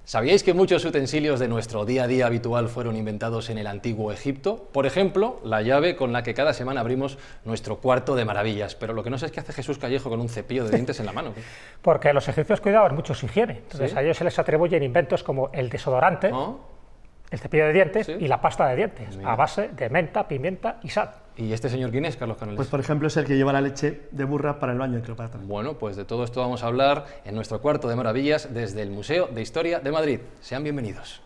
¿Sabíais que muchos utensilios de nuestro día a día habitual fueron inventados en el antiguo Egipto? Por ejemplo, la llave con la que cada semana abrimos nuestro cuarto de maravillas. Pero lo que no sé es qué hace Jesús Callejo con un cepillo de dientes en la mano. Porque los egipcios cuidaban mucho su higiene. Entonces, ¿sí?, a ellos se les atribuyen inventos como el desodorante, el cepillo de dientes, ¿sí?, y la pasta de dientes, a base de menta, pimienta y sal. ¿Y este señor quién es, Carlos Canales? Pues, por ejemplo, es el que lleva la leche de burra para el baño de Cleopatra. Bueno, pues de todo esto vamos a hablar en nuestro cuarto de maravillas desde el Museo de Historia de Madrid. Sean bienvenidos.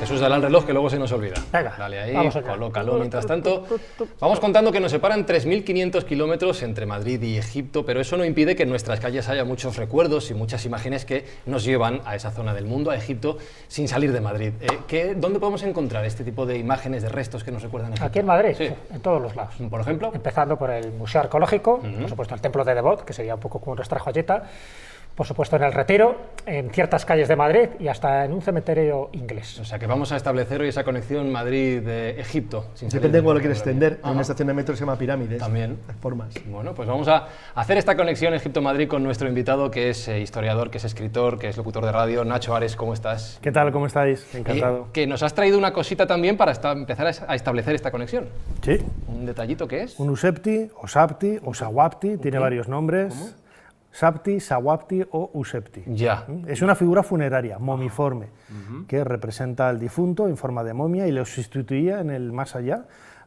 Jesús, dale al reloj que luego se nos olvida. Venga, dale ahí, vamos allá. colócalo. Mientras tanto, vamos contando que nos separan 3.500 kilómetros entre Madrid y Egipto, pero eso no impide que en nuestras calles haya muchos recuerdos y muchas imágenes que nos llevan a esa zona del mundo, a Egipto, sin salir de Madrid. ¿Dónde podemos encontrar este tipo de imágenes, de restos que nos recuerdan a Egipto? Aquí en Madrid, sí, en todos los lados. ¿Por ejemplo? Empezando por el Museo Arqueológico, por supuesto el Templo de Debod, que sería un poco como nuestra joyeta, por supuesto en el Retiro, en ciertas calles de Madrid y hasta en un cementerio inglés. O sea que vamos a establecer hoy esa conexión Madrid-Egipto. Depende de cómo lo quieres extender. En una estación de metro se llama Pirámides. También. Formas. Bueno, pues vamos a hacer esta conexión Egipto-Madrid con nuestro invitado, que es historiador, que es escritor, que es locutor de radio. Nacho Ares, ¿cómo estás? ¿Qué tal? ¿Cómo estáis? Encantado. Que nos has traído una cosita también para empezar a establecer esta conexión. Sí. ¿Un detallito qué es? Un Usepti, o Sapti, o Sawapti, tiene varios nombres. ¿Cómo? Sapti, Sawapti o Usepti. Ya. Es una figura funeraria, momiforme, que representa al difunto en forma de momia y lo sustituía en el más allá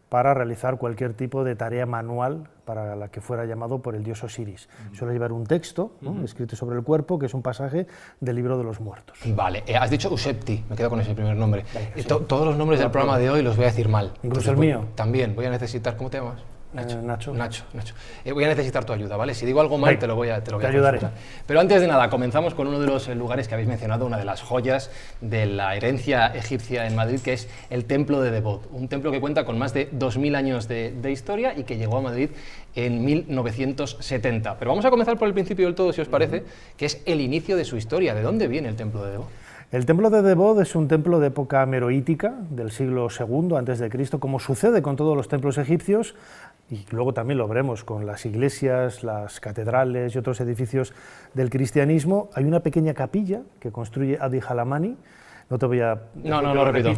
para realizar cualquier tipo de tarea manual para la que fuera llamado por el dios Osiris. Suele llevar un texto escrito sobre el cuerpo, que es un pasaje del libro de los muertos. Vale, has dicho Usepti, me quedo con ese primer nombre. Sí. Todos los nombres del programa de hoy los voy a decir mal. Incluso el mío. También, voy a necesitar, ¿cómo te llamas? Nacho. Voy a necesitar tu ayuda, ¿vale? Si digo algo mal, te lo voy a ayudaré. Pero antes de nada, comenzamos con uno de los lugares que habéis mencionado, una de las joyas de la herencia egipcia en Madrid, que es el Templo de Debod. Un templo que cuenta con más de 2.000 años de historia y que llegó a Madrid en 1970. Pero vamos a comenzar por el principio del todo, si os parece, que es el inicio de su historia. ¿De dónde viene el Templo de Debod? El templo de Debod es un templo de época meroítica, del siglo II a.C., como sucede con todos los templos egipcios, y luego también lo veremos con las iglesias, las catedrales y otros edificios del cristianismo. Hay una pequeña capilla que construye Adi Halamani, no te voy a... No repito.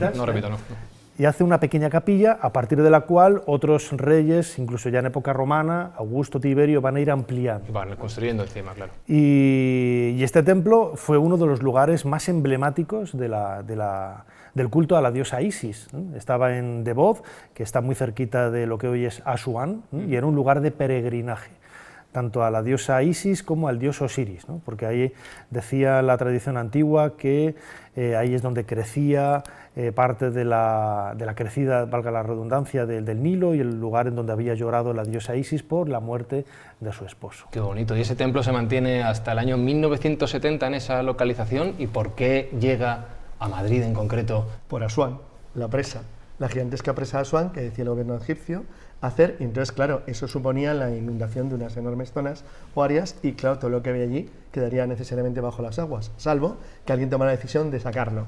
Y hace una pequeña capilla a partir de la cual otros reyes, incluso ya en época romana, Augusto, Tiberio, van a ir ampliando. Van construyendo encima, claro. Y este templo fue uno de los lugares más emblemáticos del culto a la diosa Isis. Estaba en Debod, que está muy cerquita de lo que hoy es Asuán, y era un lugar de peregrinaje, tanto a la diosa Isis como al dios Osiris, ¿no? Porque ahí decía la tradición antigua que ahí es donde crecía parte de la crecida, valga la redundancia, del Nilo, y el lugar en donde había llorado la diosa Isis por la muerte de su esposo. Qué bonito. ¿Y ese templo se mantiene hasta el año 1970 en esa localización? ¿Y por qué llega a Madrid en concreto? Por Asuán, la presa, la gigantesca presa de Asuán, que decía el gobierno egipcio hacer, y entonces, claro, eso suponía la inundación de unas enormes zonas o áreas, y claro, todo lo que había allí quedaría necesariamente bajo las aguas, salvo que alguien tomara la decisión de sacarlo.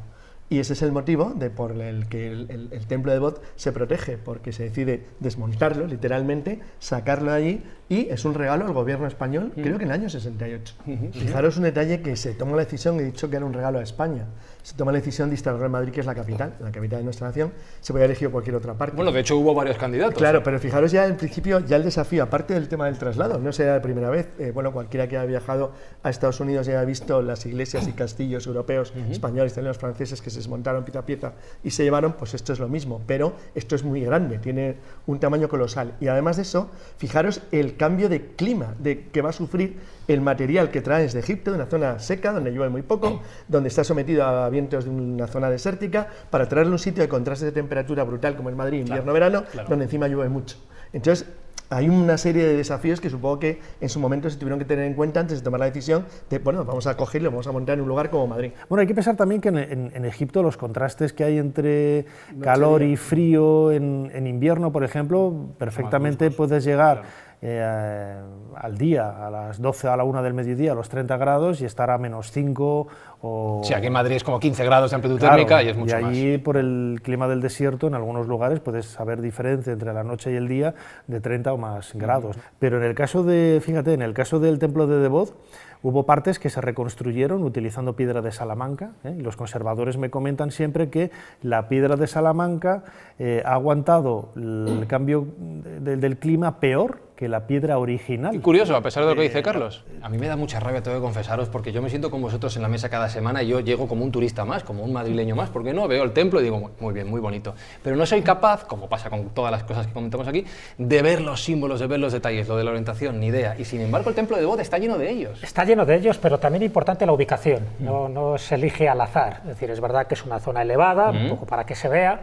Y ese es el motivo por el que el templo de Debod se protege, porque se decide desmontarlo, literalmente, sacarlo de allí, y es un regalo al gobierno español, creo que en el año 68. Fijaros un detalle, que se toma la decisión, he dicho que era un regalo a España, se toma la decisión de instaurar Madrid, que es la capital de nuestra nación. Se podía elegir cualquier otra parte. Bueno, de hecho hubo varios candidatos. Claro, pero fijaros ya en principio, ya el desafío, aparte del tema del traslado, no será la primera vez, bueno, cualquiera que haya viajado a Estados Unidos y haya visto las iglesias y castillos europeos, españoles, italianos, franceses, que se desmontaron pieza a pieza y se llevaron, pues esto es lo mismo, pero esto es muy grande, tiene un tamaño colosal, y además de eso, fijaros el cambio de clima que va a sufrir el material que traes de Egipto, de una zona seca, donde llueve muy poco, donde está sometido a vientos de una zona desértica, para traerle un sitio de contraste de temperatura brutal como es Madrid, invierno-verano, donde encima llueve mucho. Entonces, hay una serie de desafíos que supongo que en su momento se tuvieron que tener en cuenta antes de tomar la decisión de, bueno, vamos a cogerlo, vamos a montar en un lugar como Madrid. Bueno, hay que pensar también que en Egipto los contrastes que hay entre calor y frío en invierno, por ejemplo, perfectamente puedes llegar al día, a las 12 a la 1 del mediodía, a los 30 grados, y estar a -5 o... Sí, aquí en Madrid es como 15 grados de amplitud térmica y es mucho más. Y allí, por el clima del desierto, en algunos lugares puedes saber diferencia entre la noche y el día de 30 o más grados. Pero en el caso de, fíjate, en el caso del templo de Devot, hubo partes que se reconstruyeron utilizando piedra de Salamanca, y los conservadores me comentan siempre que la piedra de Salamanca ha aguantado el cambio del clima peor que la piedra original. Qué curioso, a pesar de lo que dice Carlos. A mí me da mucha rabia, tengo que confesaros, porque yo me siento con vosotros en la mesa cada semana y yo llego como un turista más, como un madrileño más, porque no veo el templo y digo, muy bien, muy bonito. Pero no soy capaz, como pasa con todas las cosas que comentamos aquí, de ver los símbolos, de ver los detalles, lo de la orientación, ni idea. Y sin embargo el templo de Devot está lleno de ellos. Está lleno de ellos, pero también importante la ubicación. No se elige al azar. Es decir, es verdad que es una zona elevada, un poco para que se vea,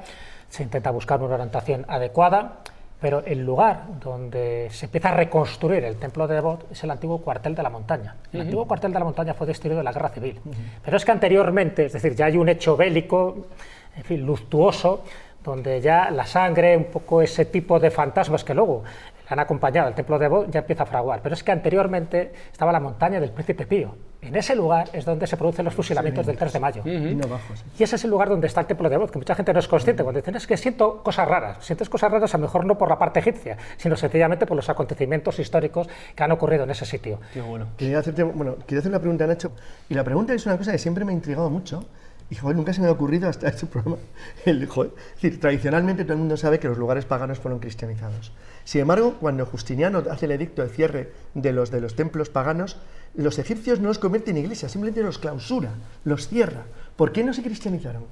se intenta buscar una orientación adecuada, pero el lugar donde se empieza a reconstruir el templo de Devot es el antiguo cuartel de la montaña. El antiguo cuartel de la montaña fue destruido en la Guerra Civil. Pero es que anteriormente, es decir, ya hay un hecho bélico, en fin, luctuoso, donde ya la sangre, un poco ese tipo de fantasmas que luego han acompañado al templo de Devot, ya empieza a fraguar. Pero es que anteriormente estaba la montaña del Príncipe Pío. En ese lugar es donde se producen los fusilamientos del 3 de mayo. Y ese es el lugar donde está el templo de Devot, que mucha gente no es consciente. Cuando dicen, es que siento cosas raras. Sientes cosas raras a lo mejor no por la parte egipcia, sino sencillamente por los acontecimientos históricos que han ocurrido en ese sitio. Qué bueno. Quería hacer una pregunta, Nacho. Y la pregunta es una cosa que siempre me ha intrigado mucho. Y joder, nunca se me ha ocurrido hasta este programa. Es decir, tradicionalmente todo el mundo sabe que los lugares paganos fueron cristianizados. Sin embargo, cuando Justiniano hace el edicto de cierre de los templos paganos, los egipcios no los convierten en iglesias, simplemente los clausura, los cierra. ¿Por qué no se cristianizaron?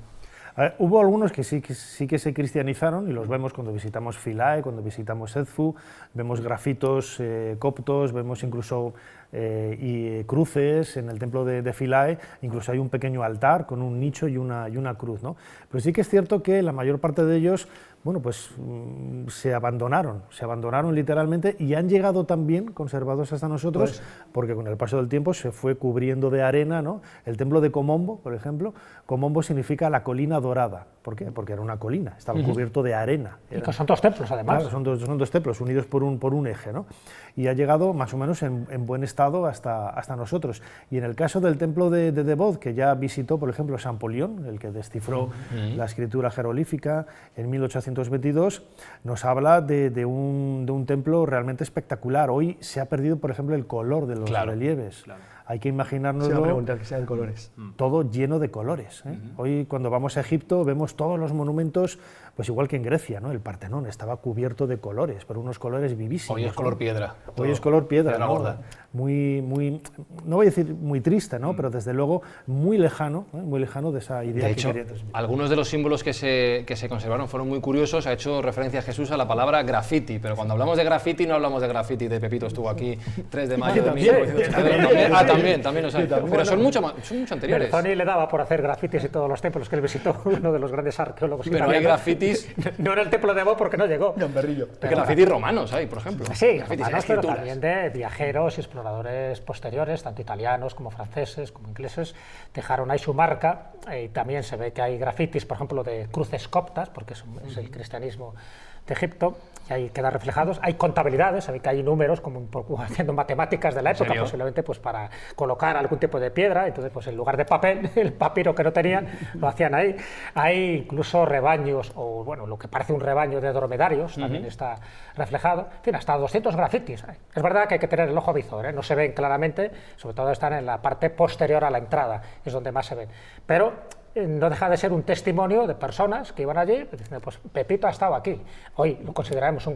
Hubo algunos que sí que se cristianizaron, y los vemos cuando visitamos Philae, cuando visitamos Edfu, vemos grafitos coptos, vemos incluso cruces en el templo de Philae, incluso hay un pequeño altar con un nicho y una cruz, ¿no? Pero sí que es cierto que la mayor parte de ellos, bueno, pues se abandonaron literalmente, y han llegado también conservados hasta nosotros, porque con el paso del tiempo se fue cubriendo de arena, ¿no? El templo de Komombo, por ejemplo, Komombo significa la colina dorada. ¿Por qué? Porque era una colina, estaba cubierto de arena. Y que son dos templos, además. Claro, son dos templos unidos por un eje, ¿no? Y ha llegado más o menos en buen estado hasta nosotros. Y en el caso del templo de Devot, que ya visitó, por ejemplo, Champollion, el que descifró la escritura jeroglífica en 1822, nos habla de un templo realmente espectacular. Hoy se ha perdido, por ejemplo, el color de los relieves. Claro. Hay que imaginárnoslo que sean colores. Todo lleno de colores, ¿eh? Hoy, cuando vamos a Egipto, vemos todos los monumentos, pues igual que en Grecia, ¿no? El Partenón estaba cubierto de colores, pero unos colores vivísimos. Hoy es color piedra. Hoy es color piedra, ¿no? Gorda. Muy, no voy a decir muy triste, ¿no? Pero desde luego muy lejano de esa idea. De hecho, algunos de los símbolos que se conservaron fueron muy curiosos. Ha hecho referencia Jesús a la palabra graffiti, pero cuando hablamos de graffiti no hablamos de graffiti de Pepito estuvo aquí 3 de mayo de 1982. También, o sea, pero son mucho anteriores. Berzoni le daba por hacer grafitis en todos los templos que él visitó, uno de los grandes arqueólogos. Pero hay grafitis... No era el templo de Devot porque no llegó. Hay grafitis romanos hay, por ejemplo. Sí, romanos, pero también de viajeros y exploradores posteriores, tanto italianos como franceses, como ingleses, dejaron ahí su marca. Y también se ve que hay grafitis, por ejemplo, de cruces coptas, porque es el cristianismo de Egipto, y ahí quedan reflejados. Hay contabilidades, sabe que hay números, como haciendo matemáticas de la época, posiblemente pues para colocar algún tipo de piedra. Entonces, pues en lugar de papel, el papiro que no tenían, lo hacían ahí. Hay incluso rebaños, o bueno, lo que parece un rebaño de dromedarios, también está reflejado. En fin, hasta 200 grafitis. Es verdad que hay que tener el ojo avizor, ¿eh? No se ven claramente, sobre todo están en la parte posterior a la entrada, es donde más se ven. Pero no deja de ser un testimonio de personas que iban allí diciendo, pues Pepito ha estado aquí. Hoy lo consideramos un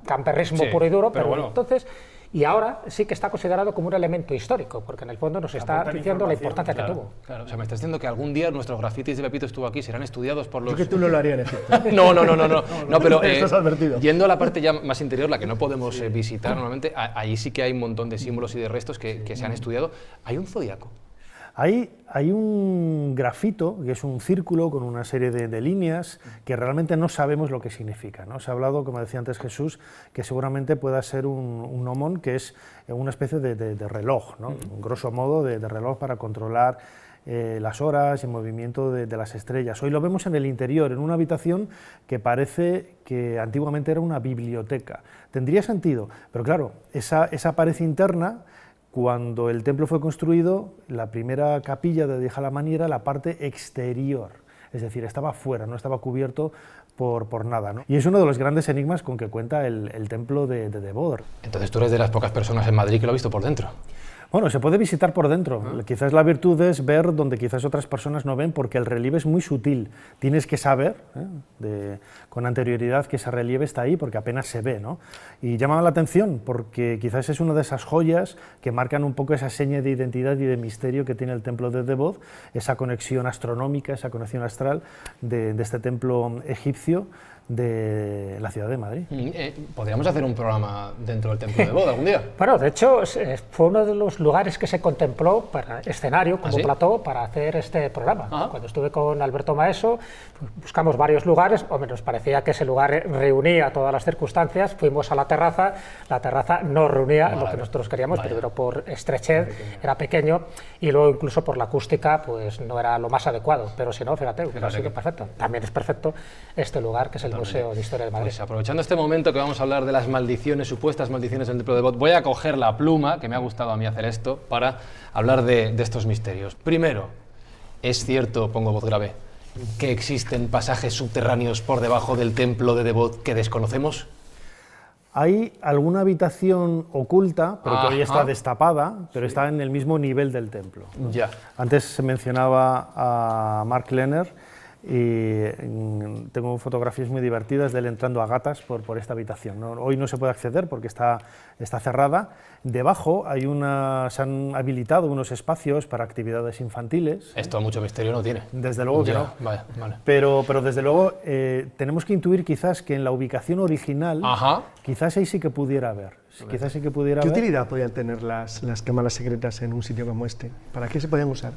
camperrismo puro y duro, pero bueno. Entonces, y ahora sí que está considerado como un elemento histórico, porque en el fondo nos está diciendo la importancia que tuvo. Claro, o sea, me estás diciendo que algún día nuestros grafitis de Pepito estuvo aquí serán estudiados por los... Yo que tú no lo harías en Egipto. No, pero estás advertido. Yendo a la parte ya más interior, la que no podemos visitar normalmente, ahí sí que hay un montón de símbolos y de restos que se han estudiado. ¿Hay un zodiaco? Hay un grafito, que es un círculo con una serie de líneas que realmente no sabemos lo que significa, ¿no? Se ha hablado, como decía antes Jesús, que seguramente pueda ser un gnomon, que es una especie de reloj, ¿no? Un grosso modo de reloj para controlar las horas y el movimiento de las estrellas. Hoy lo vemos en el interior, en una habitación que parece que antiguamente era una biblioteca. Tendría sentido, pero claro, esa pared interna, cuando el templo fue construido, la primera capilla de Djalamaní era la parte exterior, es decir, estaba fuera, no estaba cubierto por nada, ¿no? Y es uno de los grandes enigmas con que cuenta el templo de Debod. Entonces tú eres de las pocas personas en Madrid que lo ha visto por dentro. Bueno, se puede visitar por dentro. Quizás la virtud es ver donde quizás otras personas no ven, porque el relieve es muy sutil. Tienes que saber con anterioridad que ese relieve está ahí, porque apenas se ve, ¿no? Y llama la atención, porque quizás es una de esas joyas que marcan un poco esa seña de identidad y de misterio que tiene el templo de Debod, esa conexión astronómica, esa conexión astral de este templo egipcio de la ciudad de Madrid. ¿Podríamos hacer un programa dentro del templo de Debod algún día? Bueno, de hecho, fue uno de los lugares que se contempló para escenario, como plató, para hacer este programa. Cuando estuve con Alberto Maeso, buscamos varios lugares, o nos parecía que ese lugar reunía todas las circunstancias, fuimos a la terraza no reunía lo que nosotros queríamos, primero por estrechez, era pequeño, y luego incluso por la acústica, pues no era lo más adecuado, pero si no, fíjate, hubiera sido perfecto. También es perfecto este lugar, que es el Museo de Historia de Madrid. Pues aprovechando este momento que vamos a hablar de las maldiciones, supuestas maldiciones del templo de Debod, voy a coger la pluma, que me ha gustado a mí hacer esto, para hablar de estos misterios. Primero, ¿es cierto, pongo voz grave, que existen pasajes subterráneos por debajo del templo de Debod que desconocemos? Hay alguna habitación oculta, pero que hoy está destapada, pero está en el mismo nivel del templo, ¿no? Ya. Antes se mencionaba a Mark Lehner, y tengo fotografías muy divertidas de él entrando a gatas por esta habitación, ¿no? Hoy no se puede acceder porque está cerrada. Debajo se han habilitado unos espacios para actividades infantiles. Esto mucho misterio no tiene. Desde luego que no. Vale. Pero desde luego tenemos que intuir quizás que en la ubicación original, quizás ahí sí que pudiera haber. Quizás sí que pudiera haber. ¿Qué utilidad podrían tener las cámaras secretas en un sitio como este? ¿Para qué se podían usar?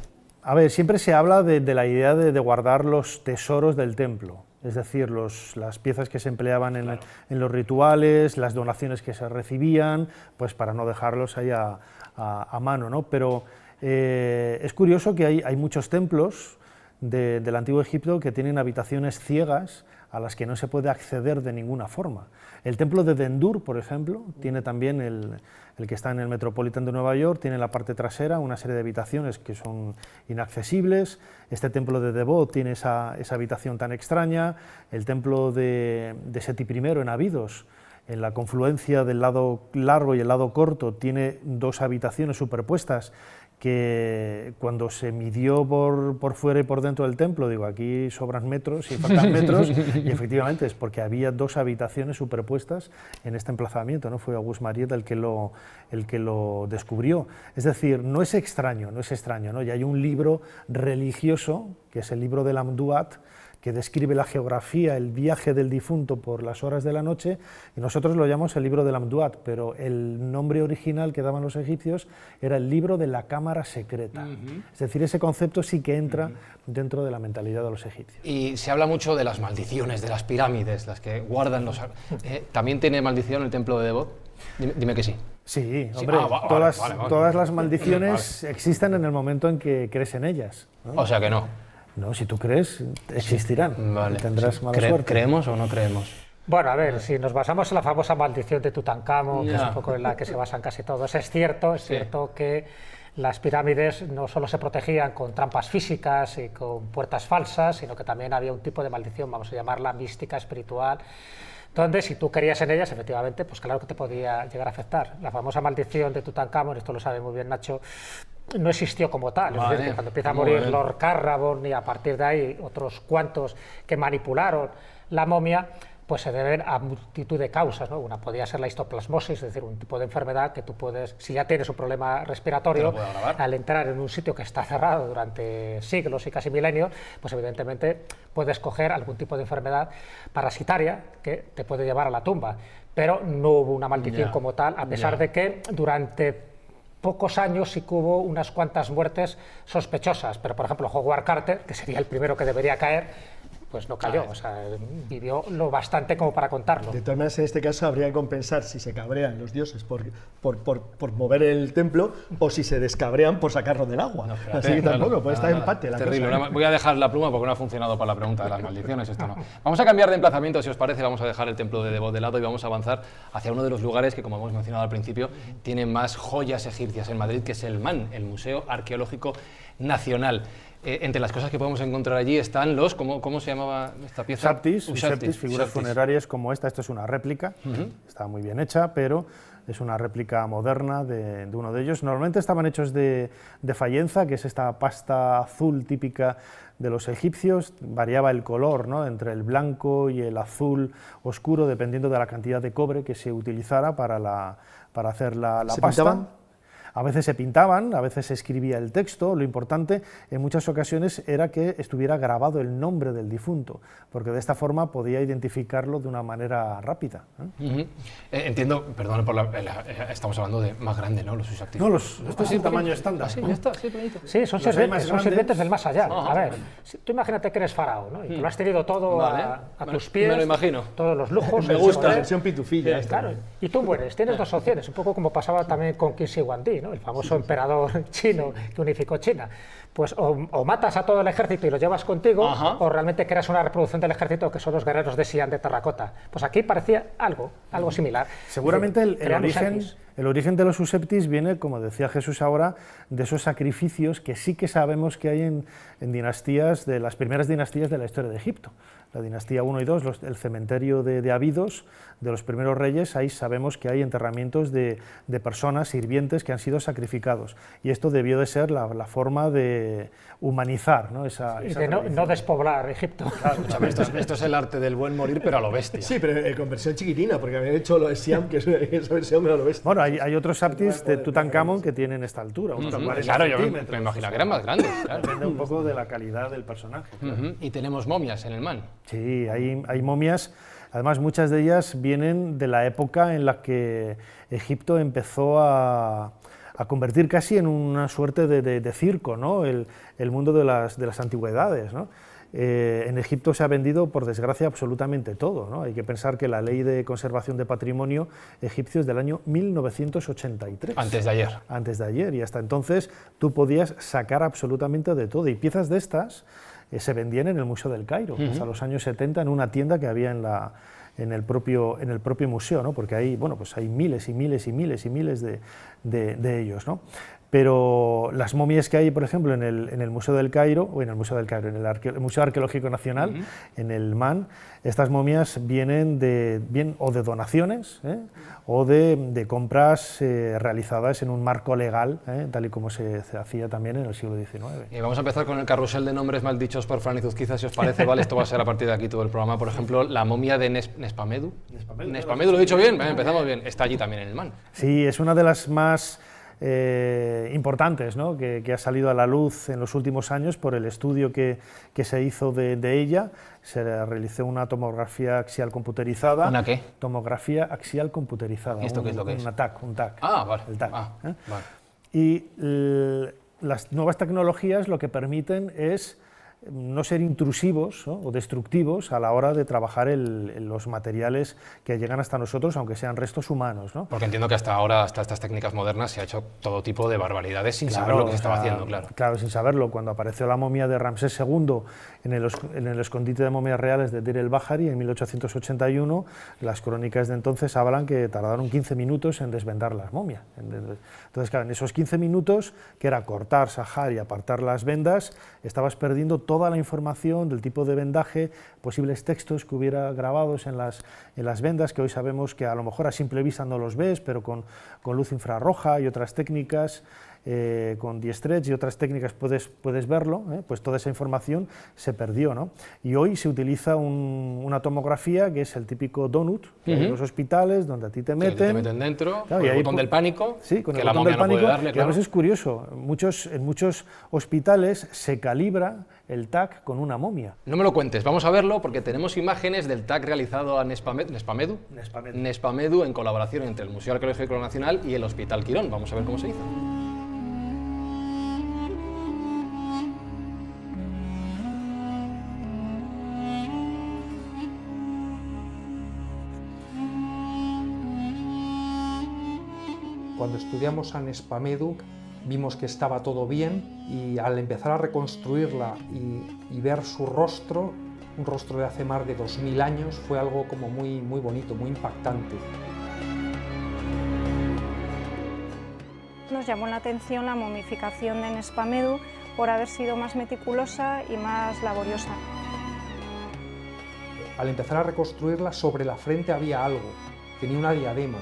A ver, siempre se habla de la idea de guardar los tesoros del templo, es decir, las piezas que se empleaban en los rituales, las donaciones que se recibían, pues para no dejarlos ahí a mano, ¿no? Pero es curioso que hay muchos templos del Antiguo Egipto que tienen habitaciones ciegas a las que no se puede acceder de ninguna forma. El templo de Dendur, por ejemplo, tiene también el que está en el Metropolitan de Nueva York, tiene en la parte trasera una serie de habitaciones que son inaccesibles. Este templo de Debod tiene esa habitación tan extraña. El templo de Seti I en Abidos, en la confluencia del lado largo y el lado corto, tiene dos habitaciones superpuestas que cuando se midió por fuera y por dentro del templo, digo, aquí sobran metros y faltan metros, y efectivamente es porque había dos habitaciones superpuestas en este emplazamiento, ¿no? Fue Auguste Mariette el que lo descubrió. Es decir, no es extraño, ¿no? Y hay un libro religioso, que es el libro del Amduat, que describe la geografía, el viaje del difunto por las horas de la noche, y nosotros lo llamamos el libro del Amduat, pero el nombre original que daban los egipcios era el libro de la cámara secreta. Es decir, ese concepto sí que entra dentro de la mentalidad de los egipcios. Y se habla mucho de las maldiciones, de las pirámides, las que guardan los... ¿También tiene maldición el templo de Debod? Dime que sí. Sí, hombre, todas las maldiciones existen en el momento en que crees en ellas, ¿no? O sea que no. No, si tú crees, existirán. Vale. Tendrás mala suerte. ¿Creemos o no creemos? Bueno, a ver, si nos basamos en la famosa maldición de Tutankamón, que es un poco en la que se basan casi todos, es cierto que las pirámides no solo se protegían con trampas físicas y con puertas falsas, sino que también había un tipo de maldición, vamos a llamarla mística, espiritual, donde si tú creías en ellas, efectivamente, pues claro que te podía llegar a afectar. La famosa maldición de Tutankamón, esto lo sabe muy bien Nacho, no existió como tal. Es decir, que cuando empieza a morir Lord Carnarvon y a partir de ahí otros cuantos que manipularon la momia, pues se deben a multitud de causas, ¿no? Una podría ser la histoplasmosis, es decir, un tipo de enfermedad que tú puedes, si ya tienes un problema respiratorio, al entrar en un sitio que está cerrado durante siglos y casi milenios, pues evidentemente puedes coger algún tipo de enfermedad parasitaria que te puede llevar a la tumba. Pero no hubo una maldición como tal, a pesar de que durante pocos años sí que hubo unas cuantas muertes sospechosas, pero por ejemplo Howard Carter, que sería el primero que debería caer, pues no cayó, o sea, vivió lo bastante como para contarlo. De todas maneras, en este caso habría que compensar si se cabrean los dioses por mover el templo o si se descabrean por sacarlo del agua. No, así que tampoco, puede estar empate. La terrible. cosa. Voy a dejar la pluma porque no ha funcionado para la pregunta de las maldiciones. Esto no. Vamos a cambiar de emplazamiento, si os parece. Vamos a dejar el templo de Debod de lado y vamos a avanzar hacia uno de los lugares que, como hemos mencionado al principio, tiene más joyas egipcias en Madrid, que es el MAN, el Museo Arqueológico Nacional. Entre las cosas que podemos encontrar allí están los, ¿cómo se llamaba esta pieza? Ushabtis, figuras funerarias como esta. Esto es una réplica, está muy bien hecha, pero es una réplica moderna de uno de ellos. Normalmente estaban hechos de fayenza, que es esta pasta azul típica de los egipcios. Variaba el color, ¿no?, entre el blanco y el azul oscuro, dependiendo de la cantidad de cobre que se utilizara para hacer la pasta. ¿Pintaban? A veces se pintaban, a veces se escribía el texto. Lo importante en muchas ocasiones era que estuviera grabado el nombre del difunto, porque de esta forma podía identificarlo de una manera rápida. Entiendo, perdón, estamos hablando de más grande, ¿no? Los Ushabtis. No, esto es el tamaño estándar. Sí, ya está, sí, bonito. Sí, son sirvientes del más allá. A ver, tú imagínate que eres faraón, ¿no? Y que lo has tenido todo a tus pies. Me lo imagino. Todos los lujos. Me gusta la versión pitufilla. Claro, y tú mueres, tienes dos opciones, un poco como pasaba también con Qin Shi Huangdi, ¿no?, el famoso emperador chino que unificó China. Pues o matas a todo el ejército y lo llevas contigo, o realmente creas una reproducción del ejército que son los guerreros de Xi'an de terracota. Pues aquí parecía algo similar. Seguramente el origen de los Ushabtis viene, como decía Jesús ahora, de esos sacrificios que sí que sabemos que hay en dinastías, de las primeras dinastías de la historia de Egipto. La dinastía 1 y 2, el cementerio de Abidos, de los primeros reyes, ahí sabemos que hay enterramientos de personas, sirvientes, que han sido sacrificados. Y esto debió de ser la forma de humanizar, ¿no?, esa de no despoblar Egipto. Claro, esto es el arte del buen morir, pero a lo bestia. Sí, pero con versión chiquitina, porque habían hecho lo de Siam, que esa versión me lo bestia. Bueno, hay otros Ushabtis de Tutankamón que tienen esta altura, unos 40 claro, yo centímetros. me imagino que eran más grandes. Claro. Depende un poco de la calidad del personaje. Claro. Y tenemos momias en el MAN. Sí, hay momias. Además, muchas de ellas vienen de la época en la que Egipto empezó a convertir casi en una suerte de circo, ¿no?, el mundo de las antigüedades, ¿no? En Egipto se ha vendido, por desgracia, absolutamente todo, ¿no? Hay que pensar que la ley de conservación de patrimonio egipcio es del año 1983. Antes de ayer. Antes de ayer, y hasta entonces tú podías sacar absolutamente de todo, y piezas de estas se vendían en el Museo del Cairo, hasta los años 70, en una tienda que había en el propio museo, ¿no?, porque hay, bueno, pues hay miles y miles y miles y miles de ellos, ¿no? Pero las momias que hay, por ejemplo, en el Museo del Cairo, en el Museo Arqueológico Nacional, en el MAN, estas momias vienen o de donaciones, o de compras realizadas en un marco legal, tal y como se hacía también en el siglo XIX. Y vamos a empezar con el carrusel de nombres mal dichos por Fran Izuzquiza, si os parece, ¿vale? Esto va a ser a partir de aquí todo el programa. Por ejemplo, la momia de Nespamedu. Nespamedu, ¿lo he dicho bien? Empezamos bien. Está allí también en el MAN. Sí, es una de las más importantes, ¿no?, que ha salido a la luz en los últimos años por el estudio que se hizo de ella. Se realizó una tomografía axial computerizada. ¿Una qué? Tomografía axial computerizada. ¿Y esto qué es lo que es? Un TAC. Ah, vale. El TAC. Vale. Y las nuevas tecnologías lo que permiten es no ser intrusivos, ¿no?, o destructivos a la hora de trabajar los materiales que llegan hasta nosotros, aunque sean restos humanos, ¿no? Porque entiendo que hasta ahora, hasta estas técnicas modernas, se ha hecho todo tipo de barbaridades sin saber lo que se estaba haciendo, claro. Claro, sin saberlo. Cuando apareció la momia de Ramsés II en el escondite de momias reales de Deir el-Bahari en 1881, las crónicas de entonces hablan que tardaron 15 minutos en desvendar las momias. Entonces, claro, en esos 15 minutos, que era cortar, sajar y apartar las vendas, estabas perdiendo toda la información del tipo de vendaje, posibles textos que hubiera grabados en las vendas, que hoy sabemos que a lo mejor a simple vista no los ves, pero con luz infrarroja y otras técnicas, con die-stretch y otras técnicas puedes verlo, pues toda esa información se perdió, ¿no? Y hoy se utiliza una tomografía que es el típico donut que hay en los hospitales, donde a ti te meten. Te meten dentro, claro, con el botón del pánico, sí, con que el la botón del momia no pánico, puede darle, claro. Además es curioso, en muchos hospitales se calibra el TAC con una momia. No me lo cuentes, vamos a verlo porque tenemos imágenes del TAC realizado a Nespamedu en colaboración entre el Museo Arqueológico Nacional y el Hospital Quirón. Vamos a ver cómo se hizo. Cuando estudiamos a Nespameduk vimos que estaba todo bien y al empezar a reconstruirla y ver su rostro, un rostro de hace más de 2000 años, fue algo como muy bonito, muy impactante. Nos llamó la atención la momificación de Nespameduk por haber sido más meticulosa y más laboriosa. Al empezar a reconstruirla, sobre la frente había algo, tenía una diadema.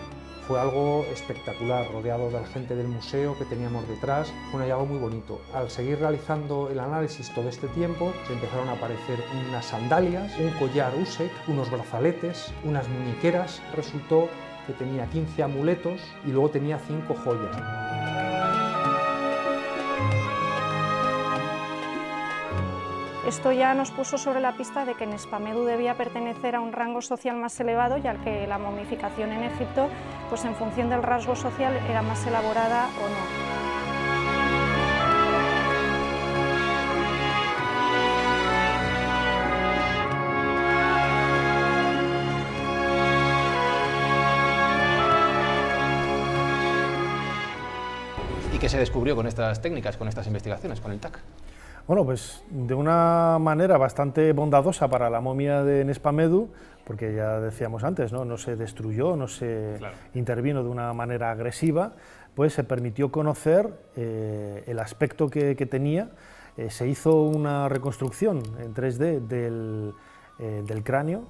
Fue algo espectacular, rodeado de la gente del museo que teníamos detrás, fue un hallazgo muy bonito. Al seguir realizando el análisis todo este tiempo, se empezaron a aparecer unas sandalias, un collar Usek, unos brazaletes, unas muñequeras. Resultó que tenía 15 amuletos y luego tenía 5 joyas. Esto ya nos puso sobre la pista de que Nespameduk debía pertenecer a un rango social más elevado, ya que la momificación en Egipto, pues en función del rasgo social, era más elaborada o no. ¿Y qué se descubrió con estas técnicas, con estas investigaciones, con el TAC? Bueno, pues de una manera bastante bondadosa para la momia de Nespameduk, porque ya decíamos antes, no se destruyó, no se intervino de una manera agresiva, pues se permitió conocer el aspecto que tenía. Se hizo una reconstrucción en 3D del cráneo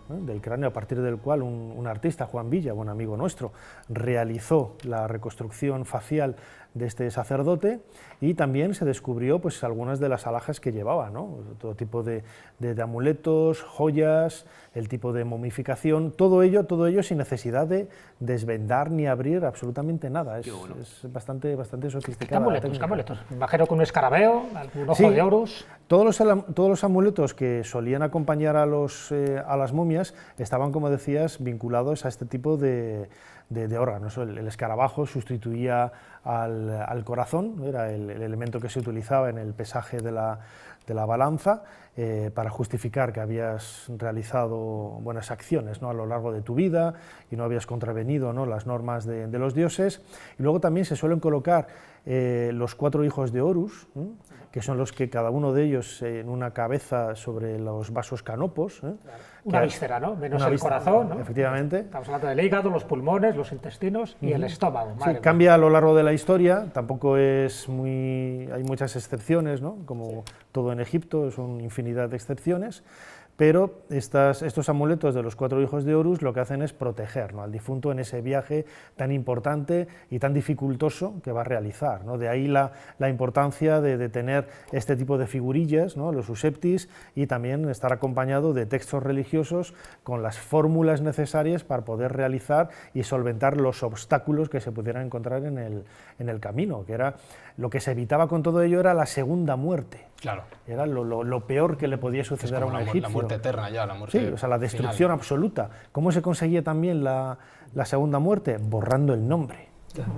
a partir del cual un artista, Juan Villa, buen amigo nuestro, realizó la reconstrucción facial de este sacerdote, y también se descubrió pues algunas de las alhajas que llevaba, ¿no? Todo tipo de amuletos, joyas, el tipo de momificación, todo ello sin necesidad de desvendar ni abrir absolutamente nada. Es bastante sofisticado. ¿Qué amuletos? Me imagino con un escarabeo, algún ojo de Horus. Todos los amuletos que solían acompañar a las momias estaban, como decías, vinculados a este tipo de órganos. El escarabajo sustituía al corazón, era el elemento que se utilizaba en el pesaje de la balanza para justificar que habías realizado buenas acciones, ¿no?, a lo largo de tu vida y no habías contravenido, ¿no?, las normas de los dioses. Y luego también se suelen colocar los 4 hijos de Horus, que son los que cada uno de ellos en una cabeza sobre los vasos canopos. Una víscera, ¿no? Menos el corazón, ¿no? Efectivamente. Estamos hablando del hígado, los pulmones, los intestinos y el estómago. Sí, cambia a lo largo de la historia, tampoco es hay muchas excepciones, ¿no? Como todo en Egipto, son infinidad de excepciones, pero estos amuletos de los 4 hijos de Horus lo que hacen es proteger, ¿no?, al difunto en ese viaje tan importante y tan dificultoso que va a realizar, ¿no? De ahí la importancia de tener este tipo de figurillas, ¿no?, los useptis, y también estar acompañado de textos religiosos con las fórmulas necesarias para poder realizar y solventar los obstáculos que se pudieran encontrar en el camino, que era lo que se evitaba con todo ello, era la segunda muerte. Claro. Era lo peor que le podía suceder a un egipcio. La muerte eterna ya, la muerte Sí, o sea, la destrucción final. absoluta. ¿Cómo se conseguía también la segunda muerte? Borrando el nombre.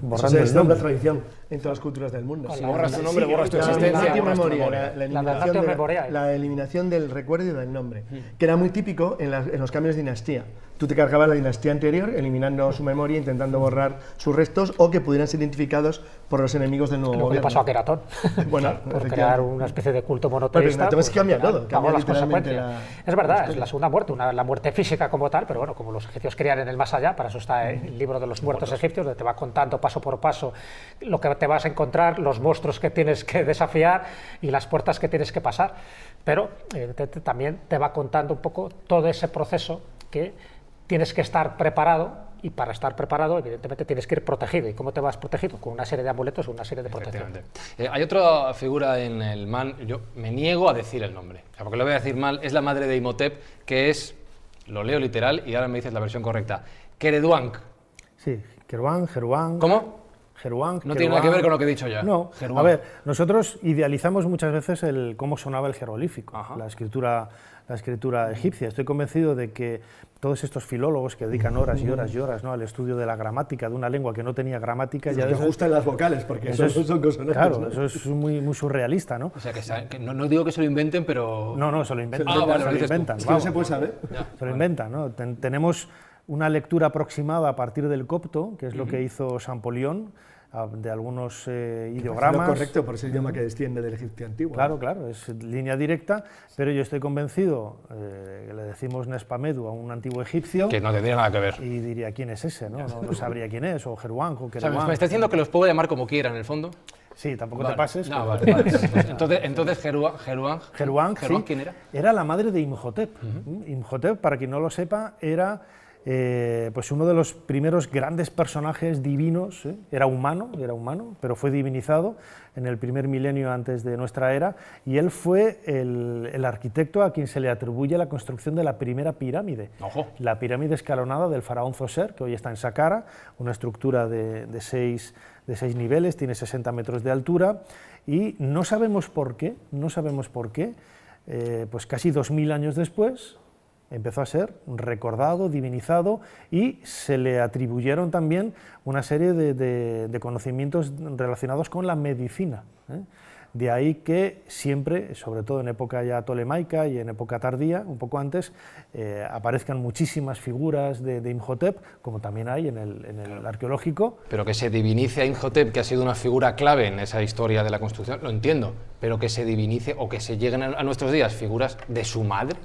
Borrando el nombre. Es una tradición en todas las culturas del mundo. Si borras tu nombre, borras tu existencia. La eliminación del recuerdo y del nombre, que era muy típico en los cambios de dinastía. Tú te cargabas la dinastía anterior, eliminando su memoria, intentando borrar sus restos, o que pudieran ser identificados por los enemigos del nuevo gobierno. Lo que pasó a Keratón, bueno, por crear una especie de culto monoteísta. Pero cambia todo, cambia las literalmente Es verdad, es la segunda muerte, la muerte física como tal, pero bueno, como los egipcios creían en el más allá, para eso está el libro de los muertos egipcios, donde te va contando paso por paso lo que te vas a encontrar, los monstruos que tienes que desafiar y las puertas que tienes que pasar. Pero también te va contando un poco todo ese proceso que tienes que estar preparado, y para estar preparado, evidentemente, tienes que ir protegido. ¿Y cómo te vas protegido? Con una serie de amuletos o una serie de protección. Hay otra figura en el Man, yo me niego a decir el nombre, porque lo voy a decir mal, es la madre de Imhotep, que es, lo leo literal y ahora me dices la versión correcta, Kereduank. Sí, Jeruán. ¿Cómo? Jeruán. No tiene nada que ver con lo que he dicho ya. No, Jeruán. A ver, nosotros idealizamos muchas veces cómo sonaba el jeroglífico, la escritura egipcia. Estoy convencido de que todos estos filólogos que dedican horas y horas y horas, ¿no?, al estudio de la gramática de una lengua que no tenía gramática... Ya que ajustan las vocales, porque eso son consonantes. Claro, ¿no? Eso es muy surrealista, ¿no? O sea, que no digo que se lo inventen, pero... No, se lo inventan. Vale, se lo inventan. Es que no se puede saber. Se lo inventan, ¿no? Tenemos una lectura aproximada a partir del copto, que es lo que hizo Champollion, de algunos ideogramas. Lo correcto, por ese idioma que desciende del egipcio antiguo. Claro, claro, es línea directa, pero yo estoy convencido, le decimos Nespamedu a un antiguo egipcio... Que no tendría nada que ver. Y diría, ¿quién es ese? No sabría quién es, o Jeruán, o O sea, Kerouan. ¿me está diciendo que los puedo llamar como quiera, en el fondo? Sí, tampoco Vale. te pases. No, pero- vale. Entonces Jeruán, sí, ¿quién era? era la madre de Imhotep. Imhotep, para quien no lo sepa, era pues uno de los primeros grandes personajes divinos. Era humano, pero fue divinizado en el primer milenio antes de nuestra era, y él fue el arquitecto a quien se le atribuye la construcción de la primera pirámide. Ojo. La pirámide escalonada del faraón Zoser, que hoy está en Saqqara, una estructura de 6 niveles, tiene 60 metros de altura, y no sabemos por qué, pues casi 2000 años después empezó a ser recordado, divinizado, y se le atribuyeron también una serie de conocimientos relacionados con la medicina. De ahí que siempre, sobre todo en época ya tolemaica y en época tardía, un poco antes, aparezcan muchísimas figuras de Imhotep, como también hay en el arqueológico. Pero que se divinice a Imhotep, que ha sido una figura clave en esa historia de la construcción, lo entiendo, pero que se divinice o que se lleguen a nuestros días figuras de su madre,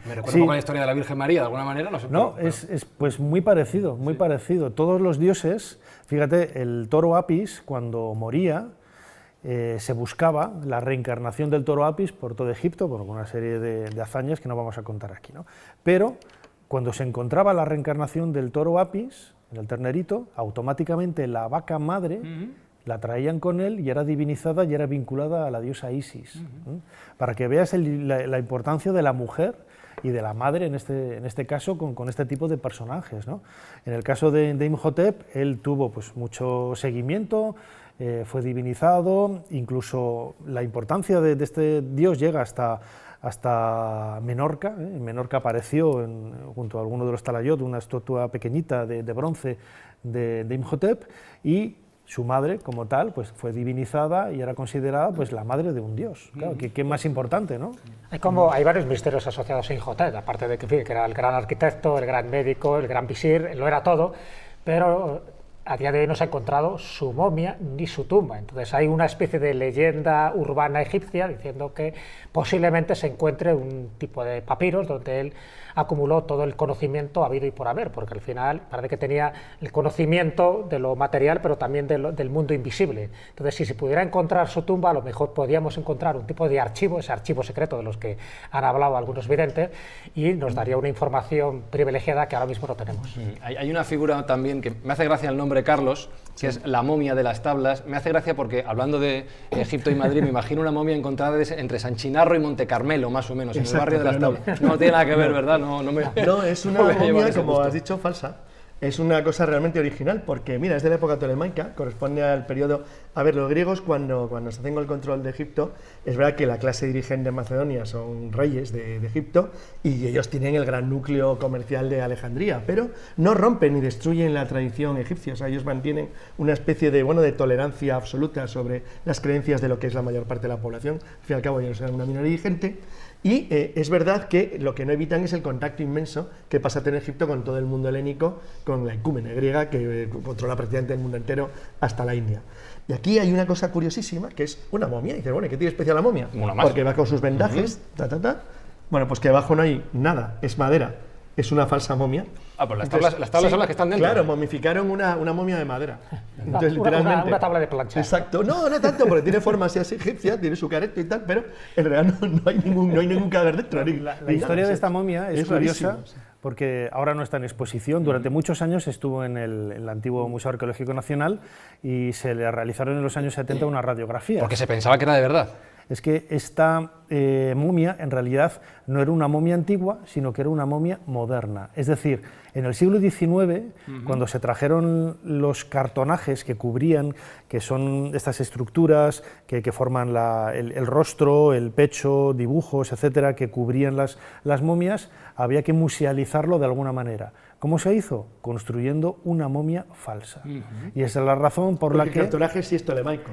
me recuerda un poco a la historia de la Virgen María, de alguna manera, no sé. No, pero- es pues muy parecido, muy parecido. Todos los dioses, fíjate, el toro Apis, cuando moría, se buscaba la reencarnación del toro Apis por todo Egipto, por una serie de hazañas que no vamos a contar aquí, ¿no? Pero cuando se encontraba la reencarnación del toro Apis, en el ternerito, automáticamente la vaca madre la traían con él y era divinizada y era vinculada a la diosa Isis. Para que veas la importancia de la mujer y de la madre en este caso con este tipo de personajes, ¿no? En el caso de Imhotep, él tuvo pues mucho seguimiento, fue divinizado, incluso la importancia de este dios llega hasta Menorca. En Menorca apareció junto a alguno de los talayot una estatua pequeñita de bronce de Imhotep, y su madre, como tal, pues fue divinizada y era considerada pues la madre de un dios. Claro, ¿qué más importante, no? Hay varios misterios asociados a Imhotep, aparte de que era el gran arquitecto, el gran médico, el gran visir, lo era todo, pero a día de hoy no se ha encontrado su momia ni su tumba. Entonces hay una especie de leyenda urbana egipcia diciendo que posiblemente se encuentre un tipo de papiros donde él acumuló todo el conocimiento habido y por haber, porque al final parece que tenía el conocimiento de lo material, pero también del mundo invisible. Entonces, si se pudiera encontrar su tumba, a lo mejor podríamos encontrar un tipo de archivo, ese archivo secreto de los que han hablado algunos videntes, y nos daría una información privilegiada que ahora mismo no tenemos. Hay una figura también que me hace gracia el nombre Carlos, que es la momia de las tablas. Me hace gracia porque, hablando de Egipto y Madrid, me imagino una momia encontrada entre San Chinarro y Monte Carmelo, más o menos, en el barrio de las tablas. No tiene nada que ver, ¿verdad? No, es una momia, como has dicho, falsa. Es una cosa realmente original, porque mira, es de la época tolemaica, corresponde al periodo... A ver, los griegos cuando se hacen con el control de Egipto, es verdad que la clase dirigente de Macedonia son reyes de Egipto, y ellos tienen el gran núcleo comercial de Alejandría, pero no rompen ni destruyen la tradición egipcia. O sea, ellos mantienen una especie de tolerancia absoluta sobre las creencias de lo que es la mayor parte de la población. Al fin y al cabo ellos eran una minoría dirigente. Y es verdad que lo que no evitan es el contacto inmenso que pasa a tener Egipto con todo el mundo helénico, con la ecúmene griega que controla prácticamente el mundo entero hasta la India. Y aquí hay una cosa curiosísima, que es una momia. Y dice, bueno, ¿qué tiene especial la momia? Una más. Porque va con sus vendajes, Bueno, pues que abajo no hay nada, es madera, es una falsa momia. Ah, pues las tablas son las que están dentro. Claro, momificaron una momia de madera. Entonces, Una literalmente... tabla de planchar. Exacto, no tanto, porque tiene forma así egipcia, tiene su careto y tal, pero en realidad no hay ningún cadáver dentro. La historia de esta momia es curiosa, rarísimo, sí. porque ahora no está en exposición. Durante muchos años estuvo en el antiguo Museo Arqueológico Nacional y se le realizaron en los años 70 una radiografía. Porque se pensaba que era de verdad. Es que esta momia en realidad no era una momia antigua, sino que era una momia moderna. Es decir, en el siglo XIX, cuando se trajeron los cartonajes que cubrían, que son estas estructuras que forman el rostro, el pecho, dibujos, etcétera, que cubrían las momias, había que musealizarlo de alguna manera. ¿Cómo se hizo? Construyendo una momia falsa. Y esa es la razón por la que... El cartonaje sí es tolemaico.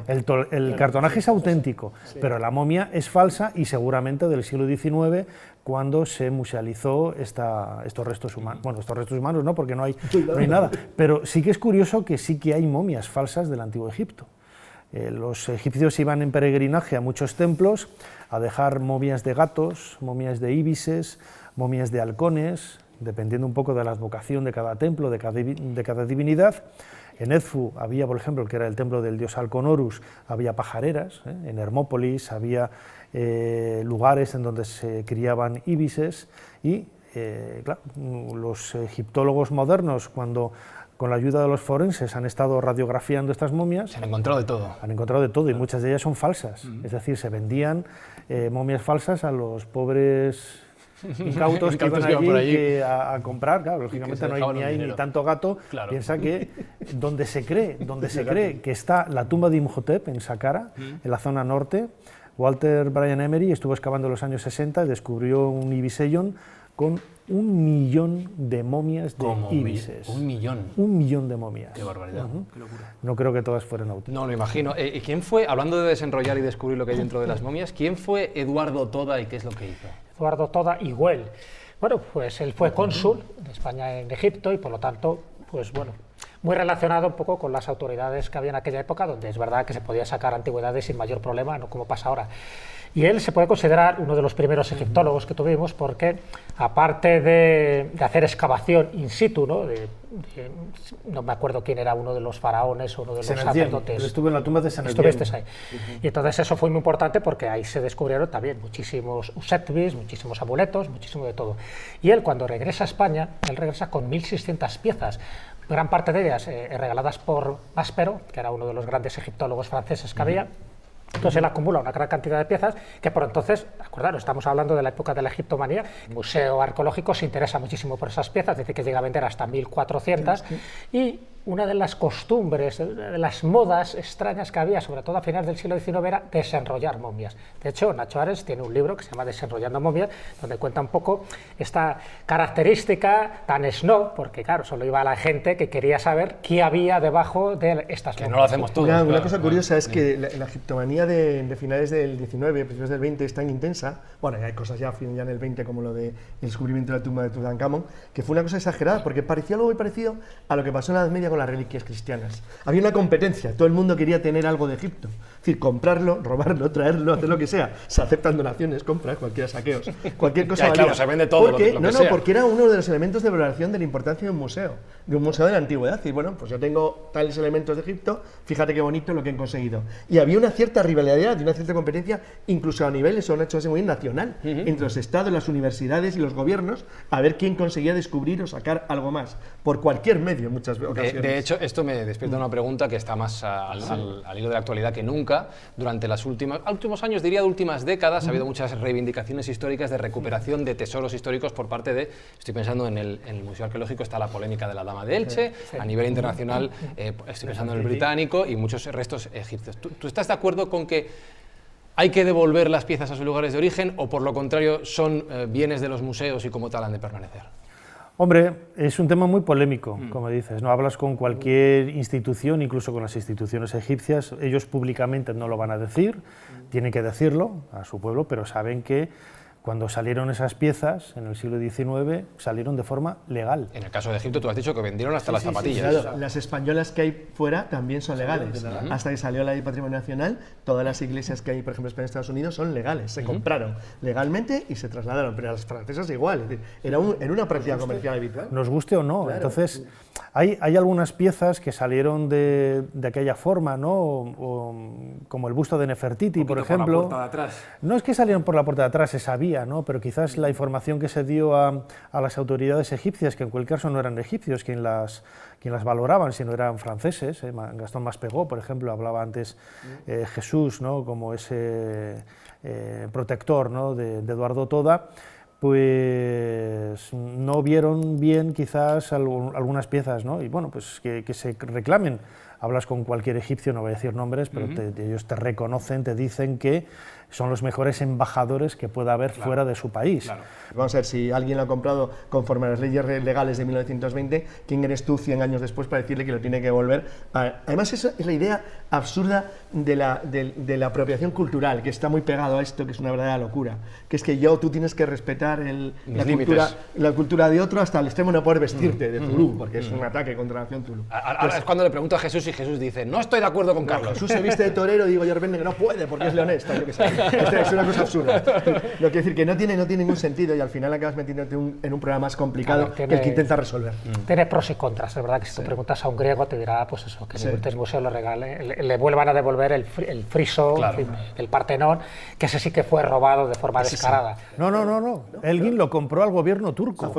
El cartonaje es auténtico, pero la momia es falsa y seguramente del siglo XIX, cuando se musealizó estos restos humanos. Bueno, estos restos humanos no, porque no hay nada, pero sí que es curioso que sí que hay momias falsas del Antiguo Egipto. Los egipcios iban en peregrinaje a muchos templos a dejar momias de gatos, momias de ibises, momias de halcones, dependiendo un poco de la advocación de cada templo, de cada divinidad. En Edfu había, por ejemplo, que era el templo del dios Halcón Horus, había pajareras. En Hermópolis había lugares en donde se criaban ibises y, claro, los egiptólogos modernos, cuando con la ayuda de los forenses han estado radiografiando estas momias, se han encontrado de todo. Han encontrado de todo y muchas de ellas son falsas. Es decir, se vendían momias falsas a los pobres incautos que iban allí a comprar. Claro, lógicamente no hay ni tanto gato. Claro. Piensa que donde se cree que está la tumba de Imhotep, en Saqqara, en la zona norte, Walter Bryan Emery estuvo excavando en los años 60 y descubrió un ibisellón con 1 millón de momias de ibises. ¿1 millón? 1 millón de momias. Qué barbaridad, qué locura. No creo que todas fueran auténticas. No, lo imagino. ¿Y quién fue, hablando de desenrollar y descubrir lo que hay dentro de las momias, quién fue Eduardo Toda y qué es lo que hizo? Eduardo Toda y Güell. Bueno, pues él fue cónsul de España en Egipto y por lo tanto, pues bueno, muy relacionado un poco con las autoridades que había en aquella época, donde es verdad que se podía sacar antigüedades sin mayor problema, no como pasa ahora. Y él se puede considerar uno de los primeros egiptólogos que tuvimos porque, aparte de hacer excavación in situ, ¿no? No me acuerdo quién era uno de los faraones o uno de los sacerdotes. Estuve en la tumba de Senedien. Estuviste ahí. Y entonces eso fue muy importante porque ahí se descubrieron también muchísimos usetbis, muchísimos amuletos, muchísimo de todo. Y él, cuando regresa a España, él regresa con 1.600 piezas, gran parte de ellas regaladas por Maspero, que era uno de los grandes egiptólogos franceses que había. Entonces él acumula una gran cantidad de piezas que por entonces, acordaros, estamos hablando de la época de la egiptomanía, el Museo Arqueológico se interesa muchísimo por esas piezas, dice que llega a vender hasta 1.400 y una de las costumbres, de las modas extrañas que había, sobre todo a finales del siglo XIX, era desenrollar momias. De hecho, Nacho Ares tiene un libro que se llama Desenrollando momias, donde cuenta un poco esta característica tan snob, porque claro, solo iba a la gente que quería saber qué había debajo de estas momias. Que no lo hacemos todos. Una cosa curiosa es que la egiptomanía de finales del 19, principios del 20 es tan intensa, bueno, hay cosas ya en el 20 como lo del descubrimiento de la tumba de Tutankamón, que fue una cosa exagerada, porque parecía algo muy parecido a lo que pasó en la Edad Media con las reliquias cristianas. Había una competencia, todo el mundo quería tener algo de Egipto, es decir, comprarlo, robarlo, traerlo, hacer lo que sea. Se aceptan donaciones, compras, cualquier saqueos, cualquier cosa. Claro, se vende todo porque, lo que sea. Porque era uno de los elementos de valoración de la importancia de un museo de la antigüedad. Y bueno, pues yo tengo tales elementos de Egipto, fíjate qué bonito lo que han conseguido. Y había una cierta rivalidad y una cierta competencia, incluso a nivel, eso han hecho así muy bien, nacional, entre los estados, las universidades y los gobiernos, a ver quién conseguía descubrir o sacar algo más, por cualquier medio, muchas ocasiones. De hecho, esto me despierta una pregunta que está más al hilo de la actualidad que nunca. Durante los últimos años, diría de últimas décadas, ha habido muchas reivindicaciones históricas de recuperación de tesoros históricos por parte de, estoy pensando en el Museo Arqueológico, está la polémica de la Dama de Elche, a nivel internacional, estoy pensando en el británico y muchos restos egipcios. ¿Tú estás de acuerdo con que hay que devolver las piezas a sus lugares de origen o por lo contrario son bienes de los museos y como tal han de permanecer? Hombre, es un tema muy polémico, como dices, ¿no? Hablas con cualquier institución, incluso con las instituciones egipcias, ellos públicamente no lo van a decir, tienen que decirlo a su pueblo, pero saben que cuando salieron esas piezas, en el siglo XIX, salieron de forma legal. En el caso de Egipto, tú has dicho que vendieron hasta las zapatillas. Sí, claro. Las españolas que hay fuera también son legales. Hasta que salió la ley de Patrimonio Nacional, todas las iglesias que hay, por ejemplo, en Estados Unidos, son legales. Se compraron legalmente y se trasladaron, pero a las francesas igual. Es decir, era una práctica comercial habitual. Nos guste o no. Claro. Entonces, hay algunas piezas que salieron de aquella forma, ¿no? Como el busto de Nefertiti, por ejemplo. Por la puerta de atrás. No es que salieron por la puerta de atrás, se sabía, ¿no? Pero quizás la información que se dio a las autoridades egipcias, que en cualquier caso no eran egipcios quien las valoraban, sino eran franceses. Gastón Maspero, por ejemplo, hablaba antes Jesús, ¿no? Como ese protector, ¿no? de Eduardo Toda, pues no vieron bien quizás algunas piezas, ¿no? Y bueno, pues que se reclamen hablas con cualquier egipcio, no voy a decir nombres, pero ellos te reconocen, te dicen que son los mejores embajadores que pueda haber fuera de su país. Claro. Vamos a ver, si alguien lo ha comprado conforme a las leyes legales de 1920, ¿quién eres tú 100 años después para decirle que lo tiene que devolver? Además, esa es la idea absurda de la apropiación cultural, que está muy pegado a esto, que es una verdadera locura, que es que tú tienes que respetar la cultura de otro hasta el extremo de no poder vestirte de Zulú, porque es un ataque contra la nación Zulú. Ahora es cuando le pregunto a Jesús y Jesús dice, no estoy de acuerdo con Carlos. Jesús se viste de torero y digo yo de repente que no puede porque es leonés, yo que sé. Es una cosa absurda. Lo que decir que no tiene ningún sentido y al final acabas metiéndote en un problema más complicado que el que intenta resolver. Tiene pros y contras, es verdad que si tú preguntas a un griego te dirá pues eso, que el British Museum le regale, le vuelvan a devolver el friso, el Partenón, que ese sí que fue robado de forma descarada. No. Elgin lo compró al gobierno turco.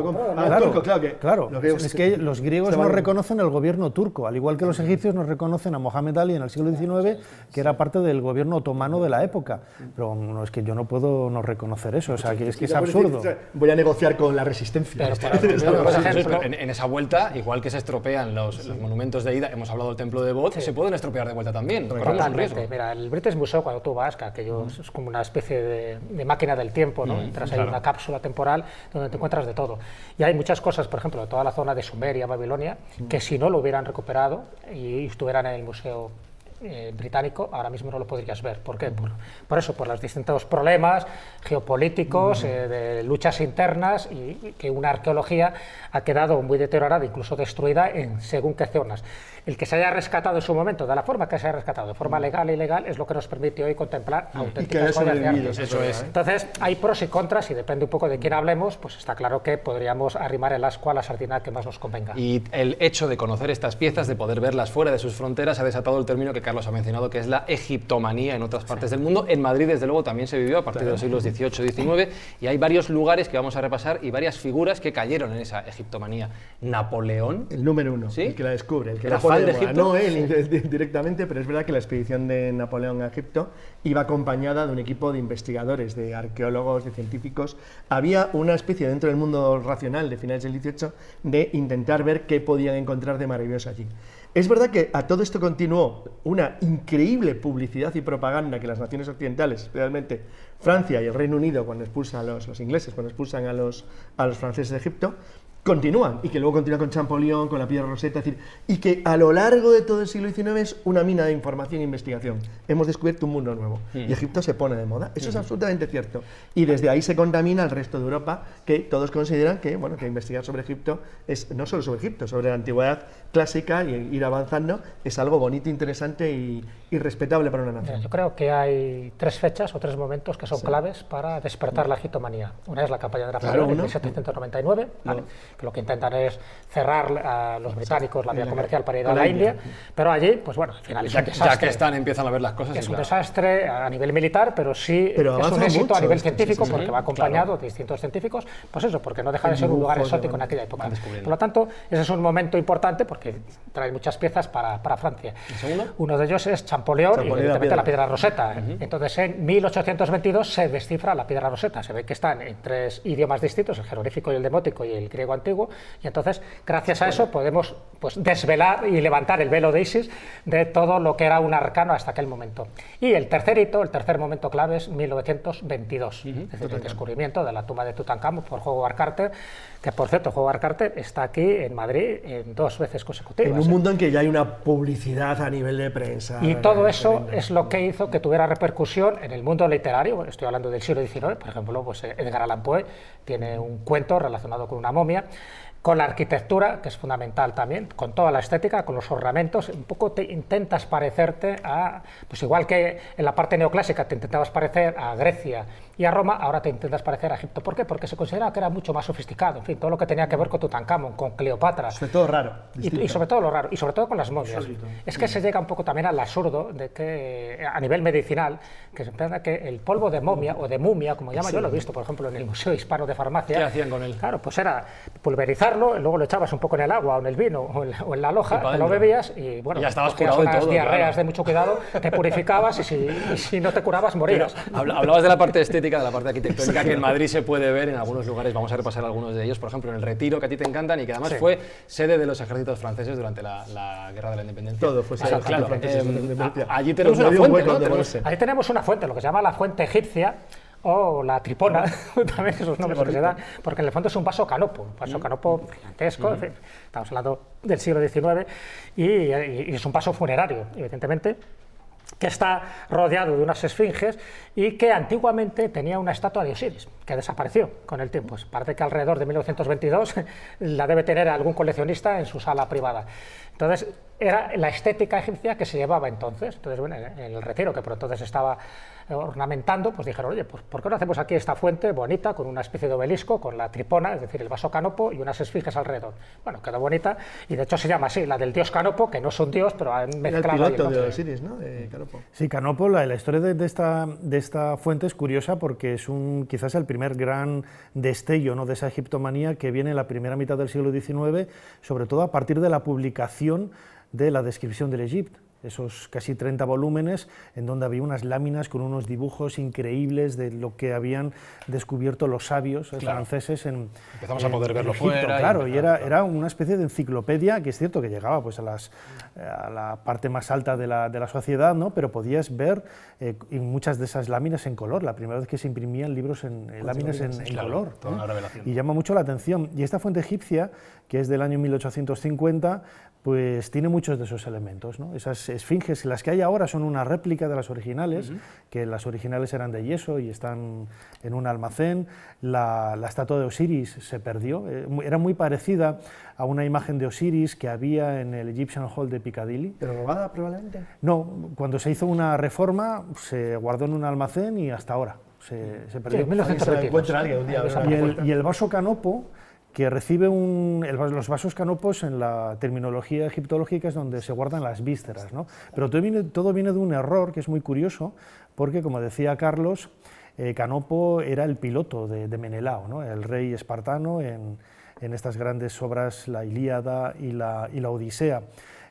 Claro. Es que los griegos no reconocen el gobierno turco, al igual que los egipcios no reconocen a Mohamed Ali en el siglo XIX, que era parte del gobierno otomano de la época. Pero no, es que yo no puedo no reconocer eso, o sea, que es absurdo. Voy a negociar con la resistencia. Pero en esa vuelta, igual que se estropean los monumentos de ida, hemos hablado del templo de Debod, se pueden estropear de vuelta también. Totalmente. Mira, el British Museum, cuando tú vas, que aquello es como una especie de máquina del tiempo, ¿no? Entras ahí en una cápsula temporal donde te encuentras de todo. Y hay muchas cosas, por ejemplo, de toda la zona de Sumeria, Babilonia, que si no lo hubieran recuperado y estuvieran en el museo británico, ahora mismo no lo podrías ver. ¿Por qué? Por eso, por los distintos problemas geopolíticos, de luchas internas y que una arqueología ha quedado muy deteriorada, incluso destruida en según qué zonas. El que se haya rescatado en su momento, de la forma que se haya rescatado, de forma legal e ilegal, es lo que nos permite hoy contemplar auténticas joyas de arte. Eso es. Entonces, hay pros y contras y depende un poco de quién hablemos, pues está claro que podríamos arrimar el ascua a la sardina que más nos convenga. Y el hecho de conocer estas piezas, de poder verlas fuera de sus fronteras, ha desatado el término que Carlos ha mencionado, que es la egiptomanía en otras partes del mundo. En Madrid, desde luego, también se vivió a partir de los siglos XVIII y XIX, y hay varios lugares que vamos a repasar y varias figuras que cayeron en esa egiptomanía. Napoleón. El número uno, ¿sí? El que la descubre, el que la fan de Egipto. No él directamente, pero es verdad que la expedición de Napoleón a Egipto iba acompañada de un equipo de investigadores, de arqueólogos, de científicos. Había una especie dentro del mundo racional de finales del XVIII de intentar ver qué podían encontrar de maravilloso allí. Es verdad que a todo esto continuó una increíble publicidad y propaganda que las naciones occidentales, especialmente Francia y el Reino Unido, cuando expulsan a los ingleses, cuando expulsan a los franceses de Egipto, continúan, y que luego continúa con Champollion, con la piedra Rosetta, es decir, y que a lo largo de todo el siglo XIX es una mina de información e investigación. Hemos descubierto un mundo nuevo, y Egipto se pone de moda. Eso es absolutamente cierto. Y desde ahí se contamina el resto de Europa, que todos consideran que, bueno, que investigar sobre Egipto es no solo sobre Egipto, sobre la antigüedad clásica y ir avanzando, es algo bonito, interesante y respetable para una nación. Yo creo que hay tres fechas o tres momentos que son claves para despertar la egiptomanía. Una es la campaña de Napoleón en 1799, ¿vale? Que lo que intentan es cerrar a los británicos la vía comercial para ir a la India, pero allí, pues bueno, al final es un desastre. Ya que están, empiezan a ver las cosas. Es un desastre a nivel militar, pero sí es un éxito a nivel científico, porque va acompañado de distintos científicos, pues eso, porque no deja de ser un lugar exótico en aquella época. Por lo tanto, ese es un momento importante porque trae muchas piezas para Francia. ¿El segundo? Uno de ellos es Champollion y evidentemente la piedra Rosetta. Entonces, en 1822 se descifra la piedra Rosetta. Se ve que están en tres idiomas distintos, el jeroglífico y el demótico y el griego antiguo, y entonces, gracias a eso, podemos pues, desvelar y levantar el velo de Isis de todo lo que era un arcano hasta aquel momento. Y el tercer hito, el tercer momento clave es 1922, es decir, el descubrimiento de la tumba de Tutankamón por Howard Carter, que por cierto, Howard Carter está aquí en Madrid en 2 veces consecutivas. En un mundo en que ya hay una publicidad a nivel de prensa. Y todo eso es lo que hizo que tuviera repercusión en el mundo literario. Estoy hablando del siglo XIX, por ejemplo, pues Edgar Allan Poe tiene un cuento relacionado con una momia, con la arquitectura, que es fundamental también, con toda la estética, con los ornamentos, un poco te intentas parecerte a, pues igual que en la parte neoclásica te intentabas parecer a Grecia y a Roma, ahora te intentas parecer a Egipto. ¿Por qué? Porque se consideraba que era mucho más sofisticado, en fin, todo lo que tenía que ver con Tutankamón, con Cleopatra. Sobre todo raro. Y sobre todo lo raro, y sobre todo con las momias. Es que se llega un poco también al absurdo de que, a nivel medicinal, que se piensa que el polvo de momia, o de mumia, como llama, yo lo he visto, por ejemplo, en el Museo Hispano de Farmacia. ¿Qué hacían con él? Claro, pues era pulverizar, luego lo echabas un poco en el agua o en el vino o en la loja, te lo bebías y bueno, ya estabas cogías curado unas todo, diarreas claro. de mucho cuidado, te purificabas y si no te curabas morías. Hablabas de la parte estética estética, de la parte arquitectónica que en Madrid se puede ver en algunos lugares. Vamos a repasar algunos de ellos, por ejemplo, en el Retiro, que a ti te encantan y que además fue sede de los ejércitos franceses durante la Guerra de la Independencia. Todo fue sede de los ejércitos franceses de la Independencia. Allí tenemos una fuente, ¿no? Ahí tenemos una fuente, lo que se llama la fuente egipcia, o la tripona, también esos nombres que se dan, porque en el fondo es un vaso canopo, gigantesco, en fin, estamos hablando del siglo XIX, y es un vaso funerario, evidentemente, que está rodeado de unas esfinges y que antiguamente tenía una estatua de Osiris, que desapareció con el tiempo. Parece que alrededor de 1922 la debe tener algún coleccionista en su sala privada. Entonces, era la estética egipcia que se llevaba entonces. Entonces, bueno, en el Retiro, que por entonces estaba ornamentando, pues dijeron, oye, pues ¿por qué no hacemos aquí esta fuente bonita con una especie de obelisco, con la tripona, es decir, el vaso Canopo y unas esfinges alrededor? Bueno, quedó bonita y de hecho se llama así, la del dios Canopo, que no es un dios, pero han mezclado... El piloto de Osiris, ¿no? Canopo. Sí, Canopo, la historia de esta fuente es curiosa porque es quizás el primer gran destello, ¿no?, de esa egiptomanía que viene en la primera mitad del siglo XIX, sobre todo a partir de la publicación de la descripción del Egipto. Esos casi 30 volúmenes en donde había unas láminas con unos dibujos increíbles de lo que habían descubierto los sabios franceses en Empezamos a poder verlo Egipto, fuera. Claro, y era una especie de enciclopedia, que es cierto que llegaba pues, a la parte más alta de la sociedad, ¿no?, pero podías ver muchas de esas láminas en color, la primera vez que se imprimían libros en láminas en color. Toda una revelación. Y llama mucho la atención. Y esta fuente egipcia, que es del año 1850, pues tiene muchos de esos elementos, ¿no? Esas esfinges, las que hay ahora son una réplica de las originales, que las originales eran de yeso y están en un almacén. La estatua de Osiris se perdió, era muy parecida a una imagen de Osiris que había en el Egyptian Hall de Piccadilly. ¿Pero robada probablemente? No, cuando se hizo una reforma se guardó en un almacén y hasta ahora se perdió. Y el vaso Canopo, que recibe los vasos canopos en la terminología egiptológica es donde se guardan las vísceras, ¿no? Pero todo viene de un error que es muy curioso, porque, como decía Carlos, Canopo era el piloto de Menelao, ¿no?, el rey espartano en estas grandes obras, la Ilíada y la Odisea.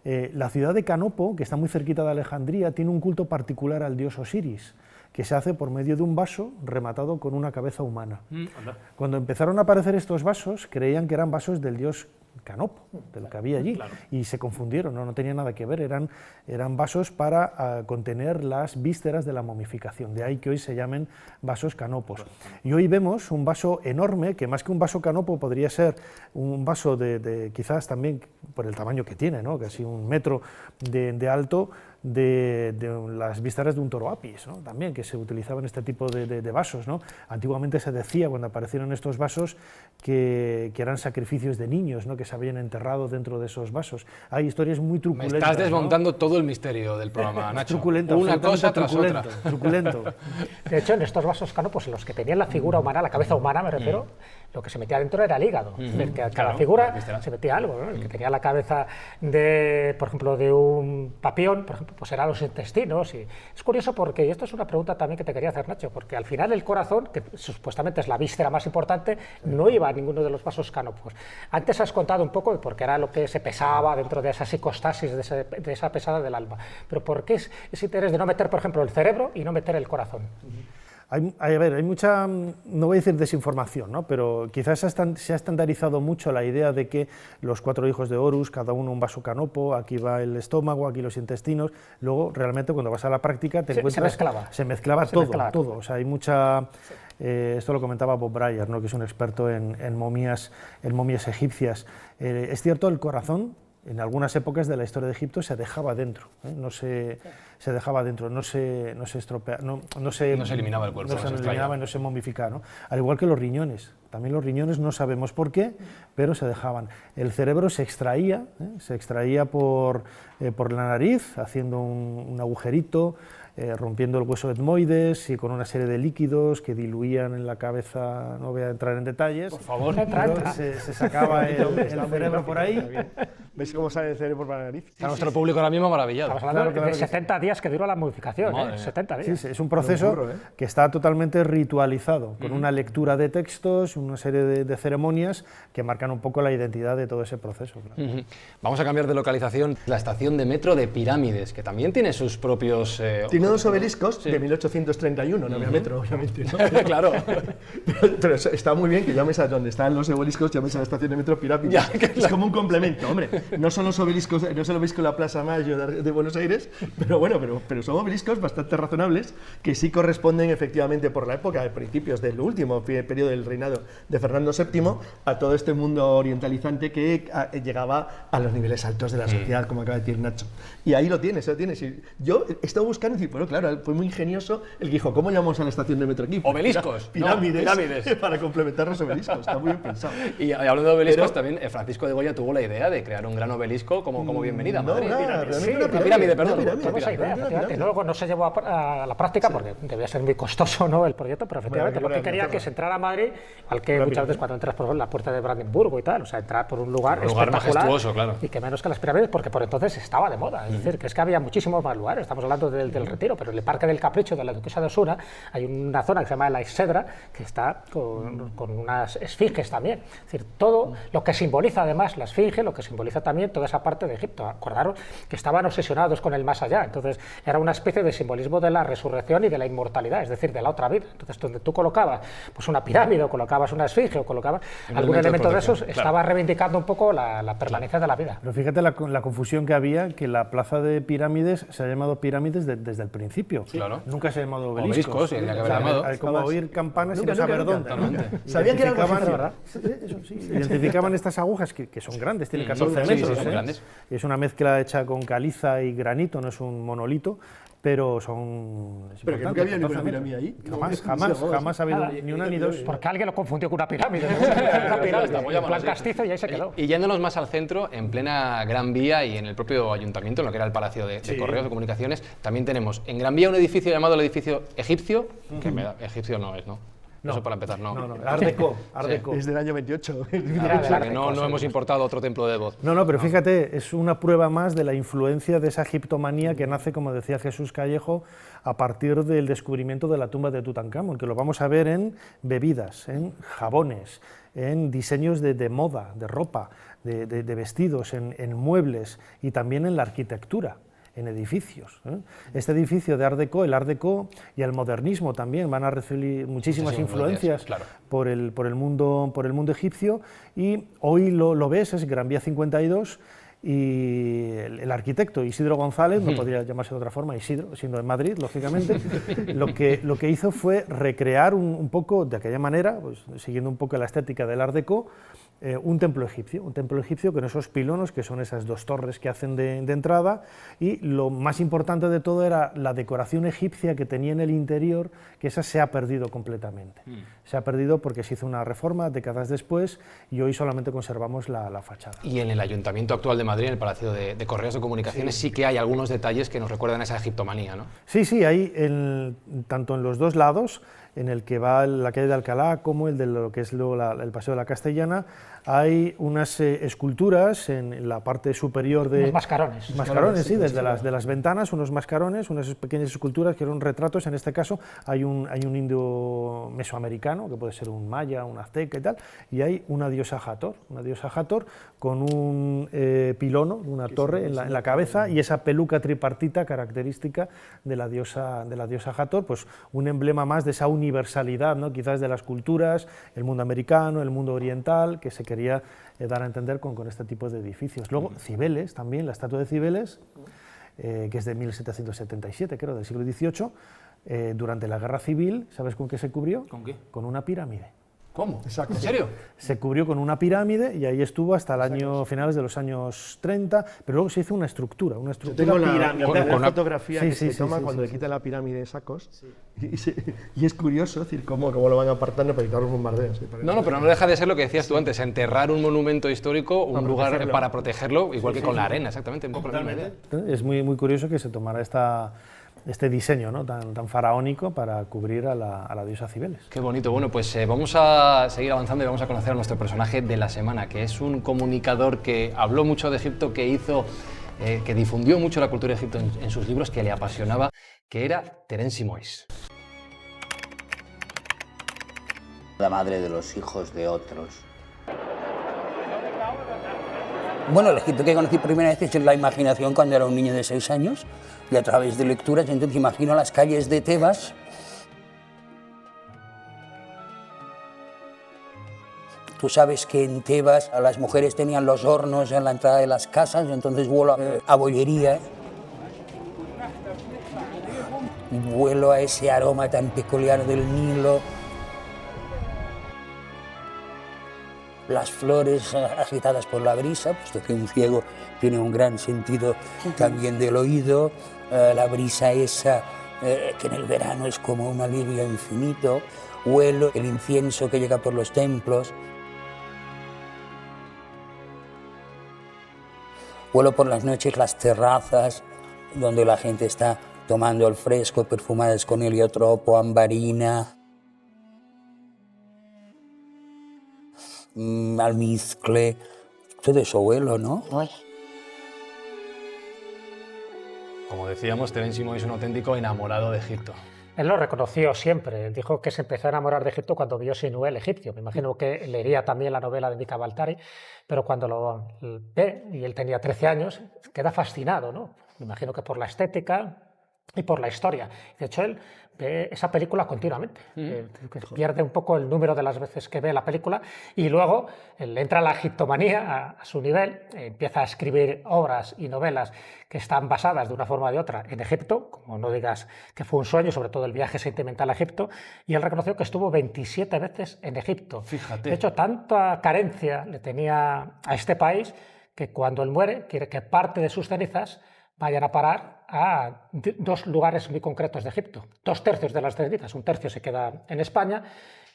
La ciudad de Canopo, que está muy cerquita de Alejandría, tiene un culto particular al dios Osiris, que se hace por medio de un vaso rematado con una cabeza humana. Cuando empezaron a aparecer estos vasos, creían que eran vasos del dios Canopo, de lo que había allí, y se confundieron, no tenía nada que ver, eran vasos para contener las vísceras de la momificación, de ahí que hoy se llamen vasos canopos. Y hoy vemos un vaso enorme, que más que un vaso canopo podría ser un vaso quizás también por el tamaño que tiene, ¿no?, casi 1 metro de alto, de las vísceras de un toro apis, ¿no?, también, que se utilizaban este tipo de vasos, ¿no? Antiguamente se decía, cuando aparecieron estos vasos, que eran sacrificios de niños, ¿no?, que se habían enterrado dentro de esos vasos. Hay historias muy truculentas. Me estás desmontando, ¿no?, todo el misterio del programa, Nacho. Truculento, una cosa tras otra. Truculento. De hecho, en estos vasos canopos, en los que tenían la figura humana, la cabeza humana me refiero, lo que se metía dentro era el hígado. Es decir, que cada figura se metía algo, ¿no? El que tenía la cabeza por ejemplo, de un papión, por ejemplo, pues eran los intestinos. Y es curioso porque, y esto es una pregunta también que te quería hacer, Nacho, porque al final el corazón, que supuestamente es la víscera más importante, no iba a ninguno de los vasos canopos. Antes has contado un poco porque era lo que se pesaba dentro de esa psicostasis, de esa pesada del alma. Pero ¿por qué ese interés de no meter, por ejemplo, el cerebro y no meter el corazón? Hay mucha, no voy a decir desinformación, ¿no?, pero quizás se ha estandarizado mucho la idea de que los 4 hijos de Horus, cada uno un vaso canopo, aquí va el estómago, aquí los intestinos. Luego, realmente, cuando vas a la práctica, te encuentras... Se mezclaba todo. O sea, hay mucha... esto lo comentaba Bob Breyer, ¿no?, que es un experto en momias egipcias. Es cierto, el corazón, en algunas épocas de la historia de Egipto, se dejaba dentro, se dejaba dentro, no se estropeaba, no se eliminaba el cuerpo, no se eliminaba y no se momificaba, ¿no? Al igual que los riñones. También los riñones no sabemos por qué, pero se dejaban. El cerebro se extraía por la nariz, haciendo un agujerito, rompiendo el hueso etmoides y con una serie de líquidos que diluían en la cabeza. No voy a entrar en detalles. Por favor, se sacaba el cerebro por ahí ¿Veis cómo sale el cerebro por la nariz? Está nuestro público ahora mismo maravillado. Estamos hablando de 70 días que duró la modificación, 70 días. Sí, es un proceso que está totalmente ritualizado, con una lectura de textos, una serie de ceremonias que marcan un poco la identidad de todo ese proceso. Claro. Vamos a cambiar de localización. La estación de metro de Pirámides, que también tiene sus propios... Tiene dos obeliscos de 1831, no había metro, obviamente, ¿no? Claro. Pero está muy bien que llames a donde están los obeliscos, llames a la estación de metro Pirámides. Ya, claro. Es como un complemento, hombre. No son los obeliscos, no se lo veis con la Plaza Mayo de Buenos Aires, pero bueno, pero son obeliscos bastante razonables que sí corresponden efectivamente por la época, de principios del último periodo del reinado de Fernando VII, a todo este mundo orientalizante que llegaba a los niveles altos de la sociedad, como acaba de decir Nacho. Y ahí lo tienes, Y yo he estado buscando y decir, bueno, claro, fue muy ingenioso el que dijo, ¿cómo llamamos a la estación de metro aquí? Obeliscos. Pirámides, no, pirámides. Para complementar los obeliscos, está muy bien pensado. Y hablando de obeliscos, también Francisco de Goya tuvo la idea de crear un gran obelisco como bienvenida a Madrid. Una pirámide, perdón. Esa idea, efectivamente. Luego no se llevó a la práctica porque debía ser muy costoso, ¿no?, el proyecto, pero efectivamente lo que quería que se entrara a Madrid, al que muchas veces cuando entras por la puerta de Brandenburgo y tal, o sea, entrar por un lugar espectacular majestuoso, claro. Y que menos que las pirámides, porque por entonces estaba de moda. Es decir, que es que había muchísimos más lugares. Estamos hablando del Retiro, pero en el Parque del Capricho de la Duquesa de Osuna hay una zona que se llama la Exedra, que está con unas esfinges también. Es decir, todo lo que simboliza además la esfinge, lo que simboliza también toda esa parte de Egipto. Acordaros que estaban obsesionados con el más allá. Entonces, era una especie de simbolismo de la resurrección y de la inmortalidad, es decir, de la otra vida. Entonces, donde tú colocabas pues una pirámide, o colocabas una esfinge, o colocabas algún elemento de esos, estaba reivindicando un poco la permanencia de la vida. Pero fíjate la confusión que había, que la plaza de Pirámides se ha llamado Pirámides desde el principio. Claro. Nunca se ha llamado obeliscos. Obeliscos, sí, habría que haber llamado. Como oír campanas y no saber dónde. Sabían que era algo ¿verdad? Eso sí. Identificaban estas agujas que son grandes, tienen 14 metros. Son grandes. Es una mezcla hecha con caliza y granito, no es un monolito, pero son... Pero que nunca había ninguna pirámide ahí. Jamás ha habido ni una ni dos. Porque alguien lo confundió con una pirámide. Una pirámide, en plan castizo, y ahí se quedó. Y yéndonos más al centro, en plena Gran Vía y en el propio ayuntamiento, en lo que era el Palacio de Correos de Comunicaciones, también tenemos en Gran Vía un edificio llamado el edificio egipcio, que egipcio no es, ¿no? No. Eso para empezar, no. Art Deco. Es del año 28. O sea, que no hemos importado otro templo de Devot. No, pero fíjate, es una prueba más de la influencia de esa egiptomanía que nace, como decía Jesús Callejo, a partir del descubrimiento de la tumba de Tutankamón, que lo vamos a ver en bebidas, en jabones, en diseños de moda, de ropa, de vestidos, en muebles y también en la arquitectura, en edificios. Este edificio de Art Deco, el Art Deco y el modernismo también van a recibir muchísimas influencias claro. por el mundo egipcio, y hoy lo ves, es Gran Vía 52, y el arquitecto Isidro González, no podría llamarse de otra forma, Isidro, siendo de Madrid, lógicamente, lo que hizo fue recrear un poco, de aquella manera, pues, siguiendo un poco la estética del Art Deco, un templo egipcio con esos pilonos, que son esas dos torres que hacen de entrada, y lo más importante de todo era la decoración egipcia que tenía en el interior, que esa se ha perdido completamente. Se ha perdido porque se hizo una reforma décadas después y hoy solamente conservamos la fachada. Y en el Ayuntamiento actual de Madrid, en el Palacio de Correos de Comunicaciones, sí que hay algunos detalles que nos recuerdan a esa egiptomanía, ¿no? Sí, hay tanto en los dos lados, en el que va la calle de Alcalá como el de lo que es luego el Paseo de la Castellana, hay unas esculturas en la parte superior de... Unos mascarones. Mascarones, sí, desde las ventanas, unos mascarones, unas pequeñas esculturas que eran retratos. En este caso hay un indio mesoamericano, que puede ser un maya, un azteca y tal, y hay una diosa Hathor con un pilono, una torre en la cabeza, y esa peluca tripartita característica de la diosa Hathor, pues un emblema más de esa universalidad, ¿no?, quizás de las culturas, el mundo americano, el mundo oriental, que se quería dar a entender con este tipo de edificios. Luego, Cibeles, también, la estatua de Cibeles, que es de 1777, creo, del siglo XVIII, durante la Guerra Civil, ¿sabes con qué se cubrió? ¿Con qué? Con una pirámide. ¿Cómo? Exacto. ¿En serio? Se cubrió con una pirámide y ahí estuvo hasta finales de los años 30, pero luego se hizo una estructura piramidal. Con una fotografía que se toma cuando le quitan la pirámide de Sacos, y es curioso, es decir, cómo lo van apartando para evitar los bombardeos. No, pero no deja de ser lo que decías tú antes, enterrar un monumento histórico, un lugar para protegerlo, igual que con la arena, exactamente, un poco la misma idea. Es muy curioso que se tomara esta este diseño, ¿no?, tan faraónico para cubrir a la diosa Cibeles. Qué bonito. Bueno, pues vamos a seguir avanzando y vamos a conocer a nuestro personaje de la semana, que es un comunicador que habló mucho de Egipto, que difundió mucho la cultura de Egipto en sus libros, que le apasionaba, que era Terence Simoes. La madre de los hijos de otros. Bueno, el Egipto que conocí primera vez es en la imaginación cuando era un niño de 6 años y a través de lecturas. Entonces imagino las calles de Tebas. Tú sabes que en Tebas las mujeres tenían los hornos en la entrada de las casas, entonces vuelo a bollería. Vuelo a ese aroma tan peculiar del Nilo. Las flores agitadas por la brisa, puesto que un ciego tiene un gran sentido también del oído, la brisa esa que en el verano es como un alivio infinito, huelo el incienso que llega por los templos, huelo por las noches las terrazas donde la gente está tomando el fresco, perfumadas con heliotropo, ambarina, almizcle, todo eso huelo, ¿no? Como decíamos, Terence Simoes es un auténtico enamorado de Egipto. Él lo reconoció siempre. Él dijo que se empezó a enamorar de Egipto cuando vio Sinué, el egipcio. Me imagino que leería también la novela de Mika Baltari, pero cuando lo ve, y él tenía 13 años, queda fascinado, ¿no? Me imagino que por la estética y por la historia. De hecho, él ve esa película continuamente. Pierde un poco el número de las veces que ve la película y luego le entra la egiptomanía a su nivel, empieza a escribir obras y novelas que están basadas de una forma o de otra en Egipto, como no digas que fue un sueño, sobre todo el viaje sentimental a Egipto, y él reconoció que estuvo 27 veces en Egipto. Fíjate. De hecho, tanta carencia le tenía a este país que cuando él muere quiere que parte de sus cenizas vayan a parar a 2 lugares muy concretos de Egipto. 2/3 de las cenizas, 1/3 se queda en España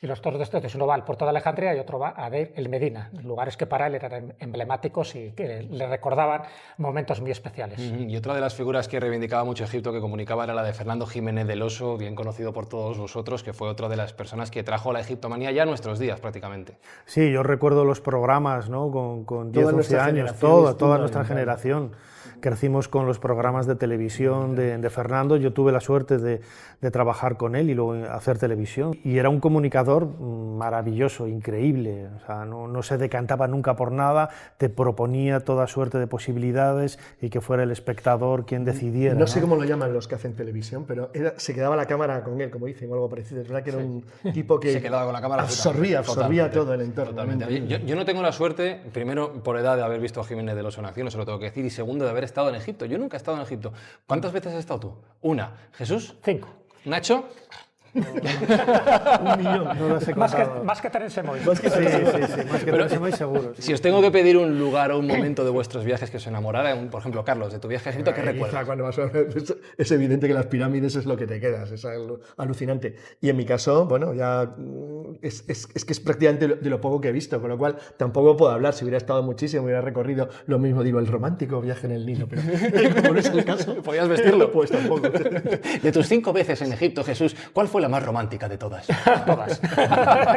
y los 2/3, uno va al puerto de Alejandría y otro va a Deir el Medina, lugares que para él eran emblemáticos y que le recordaban momentos muy especiales. Y otra de las figuras que reivindicaba mucho Egipto, que comunicaba, era la de Fernando Jiménez del Oso, bien conocido por todos vosotros, que fue otra de las personas que trajo la egiptomanía ya a nuestros días prácticamente. Sí, yo recuerdo los programas, ¿no?, con 10, 11 años, toda nuestra generación. Crecimos con los programas de televisión de Fernando. Yo tuve la suerte de trabajar con él y luego hacer televisión. Y era un comunicador maravilloso, increíble. O sea, no se decantaba nunca por nada, te proponía toda suerte de posibilidades y que fuera el espectador quien decidiera. No sé cómo lo llaman los que hacen televisión, pero se quedaba la cámara con él, como dicen, o algo parecido. Es verdad que era un tipo que se quedaba con la cámara, absorbía todo el entorno. Totalmente. Yo no tengo la suerte, primero por edad, de haber visto a Jiménez de los en acción, eso lo tengo que decir, y segundo de haber estado en Egipto. Yo nunca he estado en Egipto. ¿Cuántas veces has estado tú? Una. ¿Jesús? 5. ¿Nacho? 1 millón. No lo sé Más que Terence Simoes. Sí, más que Terence Simoes seguro. Si os tengo que pedir un lugar o un momento de vuestros viajes que os enamorara, por ejemplo, Carlos, de tu viaje a Egipto, ¿qué recuerdas? Cuando vas a ver, es evidente que las pirámides es lo que te quedas, es alucinante. Y en mi caso, bueno, ya es que es prácticamente de lo poco que he visto, con lo cual tampoco puedo hablar. Si hubiera estado muchísimo, hubiera recorrido lo mismo, digo, el romántico viaje en el Nilo, pero como no es el caso, ¿podías vestirlo? Pues tampoco. De tus 5 veces en Egipto, Jesús, ¿cuál fue la más romántica de todas? Todas.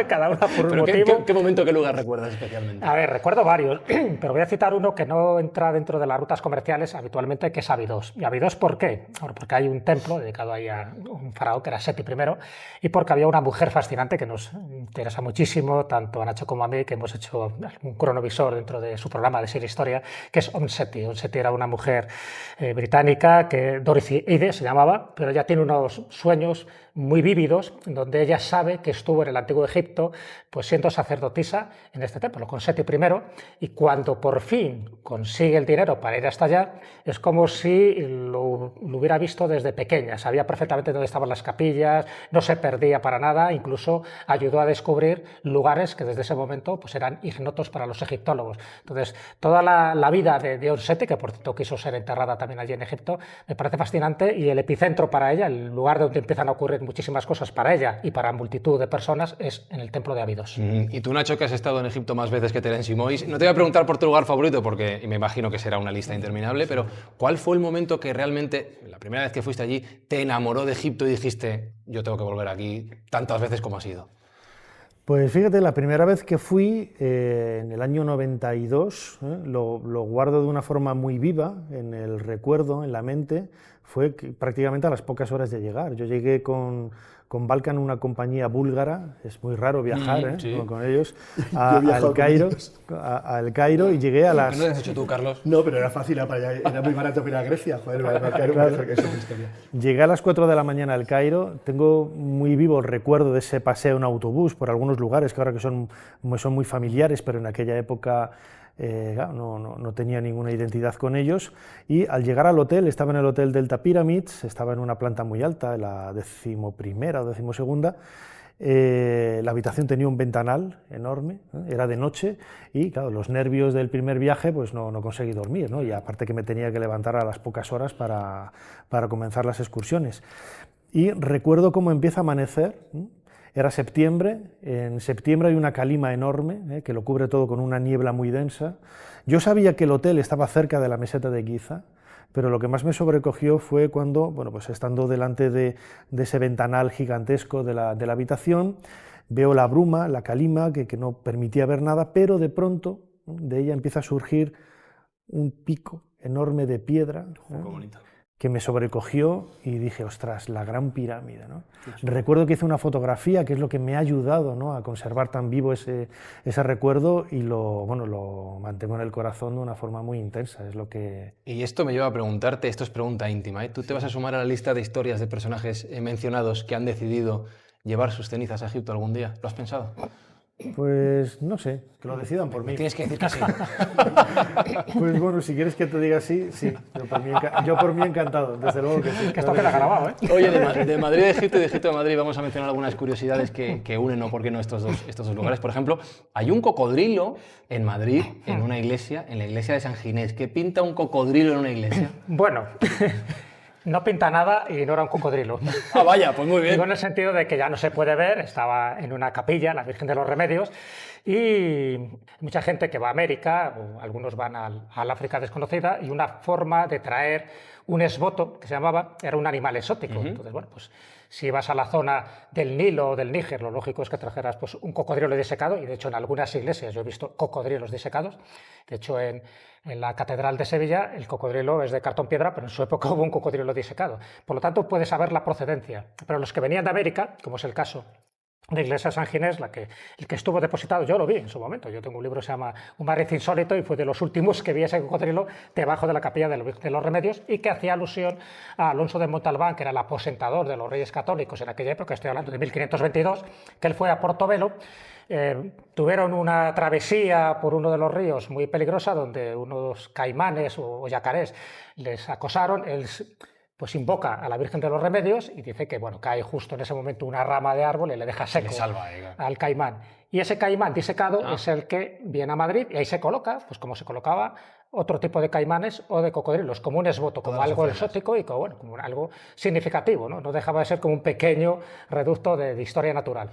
Cada una por un motivo. ¿Qué momento, qué lugar recuerdas especialmente? A ver, recuerdo varios, pero voy a citar uno que no entra dentro de las rutas comerciales habitualmente, que es Abidos. ¿Y Abidos por qué? Porque hay un templo dedicado ahí a un faraón que era Seti I, y porque había una mujer fascinante que nos interesa muchísimo, tanto a Nacho como a mí, que hemos hecho un cronovisor dentro de su programa de Serie Historia, que es Seti. Seti era una mujer británica, que Dorothy Ide se llamaba, pero ella tiene unos sueños muy vívidos, donde ella sabe que estuvo en el Antiguo Egipto pues siendo sacerdotisa en este templo, con Seti I, y cuando por fin consigue el dinero para ir hasta allá, es como si lo hubiera visto desde pequeña, sabía perfectamente dónde estaban las capillas, no se perdía para nada, incluso ayudó a descubrir lugares que desde ese momento pues eran ignotos para los egiptólogos. Entonces, toda la vida de Seti, que por cierto quiso ser enterrada también allí en Egipto, me parece fascinante, y el epicentro para ella, el lugar donde empiezan a ocurrir muchísimas las cosas para ella y para multitud de personas es en el templo de Abidos. Y tú, Nacho, que has estado en Egipto más veces que Terence Simois, no te voy a preguntar por tu lugar favorito, porque me imagino que será una lista interminable, pero ¿cuál fue el momento que realmente, la primera vez que fuiste allí, te enamoró de Egipto y dijiste, yo tengo que volver aquí tantas veces como ha sido? Pues fíjate, la primera vez que fui, en el año 92, lo guardo de una forma muy viva, en el recuerdo, en la mente, fue prácticamente a las pocas horas de llegar. Yo llegué con Balkan, una compañía búlgara, es muy raro viajar sí. con ellos, al Cairo, y llegué a las... ¿Qué no has hecho tú, Carlos? No, pero era fácil, era muy barato para ir a Grecia, joder, para Cairo, claro. Que es otra historia. Llegué a las 4 de la mañana al Cairo, tengo muy vivo el recuerdo de ese paseo en autobús por algunos lugares que ahora que son muy familiares, pero en aquella época claro, no tenía ninguna identidad con ellos, y al llegar al hotel, estaba en el hotel Delta Pyramids, estaba en una planta muy alta, la 11ª o 12ª, la habitación tenía un ventanal enorme, era de noche, y claro, los nervios del primer viaje pues no conseguí dormir, ¿no? Y aparte que me tenía que levantar a las pocas horas para comenzar las excursiones. Y recuerdo cómo empieza a amanecer. Era septiembre, en septiembre hay una calima enorme que lo cubre todo con una niebla muy densa. Yo sabía que el hotel estaba cerca de la meseta de Giza, pero lo que más me sobrecogió fue cuando, bueno, pues estando delante de ese ventanal gigantesco de la habitación, veo la bruma, la calima, que no permitía ver nada, pero de pronto de ella empieza a surgir un pico enorme de piedra. Qué bonito. Que me sobrecogió y dije, ostras, la Gran Pirámide, ¿no? Recuerdo que hice una fotografía, que es lo que me ha ayudado, ¿no?, a conservar tan vivo ese recuerdo, y lo mantengo en el corazón de una forma muy intensa. Es lo que... Y esto me lleva a preguntarte, esto es pregunta íntima, ¿eh? ¿Tú te vas a sumar a la lista de historias de personajes mencionados que han decidido llevar sus cenizas a Egipto algún día? ¿Lo has pensado? Pues no sé, que lo decidan por mí. Tienes que decir que sí. Pues bueno, si quieres que te diga sí, sí. Yo por mí encantado, desde luego que sí. Que esto queda grabado, ¿eh? Oye, de Madrid a Egipto y de Egipto a Madrid vamos a mencionar algunas curiosidades que unen, ¿no? ¿Por qué no estos dos lugares? Por ejemplo, hay un cocodrilo en Madrid, en una iglesia, en la iglesia de San Ginés. ¿Qué pinta un cocodrilo en una iglesia? Bueno... No pinta nada y no era un cocodrilo. Ah, vaya, pues muy bien. Digo en el sentido de que ya no se puede ver, estaba en una capilla, la Virgen de los Remedios, y mucha gente que va a América, o algunos van al África desconocida, y una forma de traer un esboto, que se llamaba, era un animal exótico. Entonces, bueno, pues si vas a la zona del Nilo o del Níger, lo lógico es que trajeras pues, un cocodrilo disecado, y de hecho en algunas iglesias yo he visto cocodrilos disecados. De hecho en la Catedral de Sevilla el cocodrilo es de cartón piedra, pero en su época hubo un cocodrilo disecado. Por lo tanto puedes saber la procedencia. Pero los que venían de América, como es el caso de Iglesia San Ginés, el que estuvo depositado, yo lo vi en su momento. Yo tengo un libro que se llama Un Madrid insólito y fue de los últimos que vi ese cocodrilo debajo de la capilla de los Remedios, y que hacía alusión a Alonso de Montalbán, que era el aposentador de los reyes católicos en aquella época, estoy hablando de 1522, que él fue a Portobelo. Tuvieron una travesía por uno de los ríos muy peligrosa, donde unos caimanes o yacarés les acosaron. Él pues invoca a la Virgen de los Remedios y dice que bueno, cae justo en ese momento una rama de árbol y le deja seco al caimán. Y ese caimán disecado es el que viene a Madrid y ahí se coloca, pues como se colocaba otro tipo de caimanes o de cocodrilos, como un esboto, como algo exótico y como algo significativo, ¿no? No dejaba de ser como un pequeño reducto de historia natural.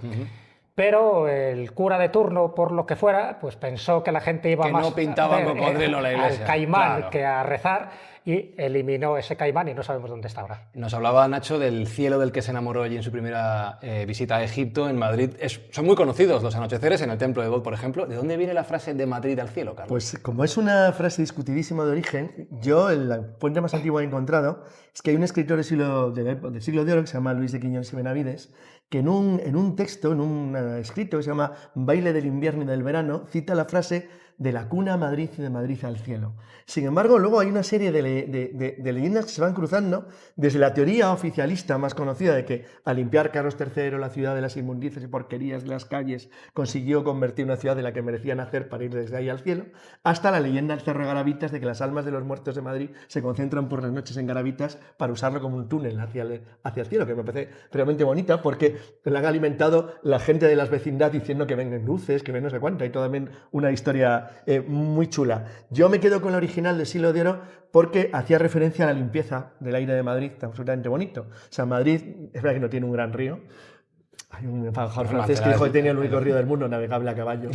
Pero el cura de turno, por lo que fuera, pues pensó que la gente iba más no pintaba un cocodrilo en la iglesia, al caimán que a rezar, y eliminó ese caimán y no sabemos dónde está ahora. Nos hablaba Nacho del cielo del que se enamoró allí en su primera visita a Egipto, en Madrid. Son muy conocidos los anocheceres en el templo de Bod, por ejemplo. ¿De dónde viene la frase de Madrid al cielo, Carlos? Pues como es una frase discutidísima de origen, yo la fuente más antigua que he encontrado es que hay un escritor del siglo de oro que se llama Luis de Quiñones y Benavides, que en un texto, en un escrito que se llama Baile del invierno y del verano, cita la frase de la cuna a Madrid y de Madrid al cielo. Sin embargo, luego hay una serie de leyendas que se van cruzando, desde la teoría oficialista más conocida de que al limpiar Carlos III la ciudad de las inmundicias y porquerías de las calles consiguió convertir una ciudad de la que merecía nacer para ir desde ahí al cielo, hasta la leyenda del Cerro de Garavitas de que las almas de los muertos de Madrid se concentran por las noches en Garavitas para usarlo como un túnel hacia el cielo, que me parece realmente bonita porque la han alimentado la gente de las vecindades diciendo que vengan luces, que ven no sé cuánto, hay también una historia película muy chula. Yo me quedo con la original de Siglo de Oro porque hacía referencia a la limpieza del aire de Madrid, absolutamente bonito. O sea, Madrid es verdad que no tiene un gran río. Hay un embajador francés que dijo que tenía el único río del mundo navegable a caballo.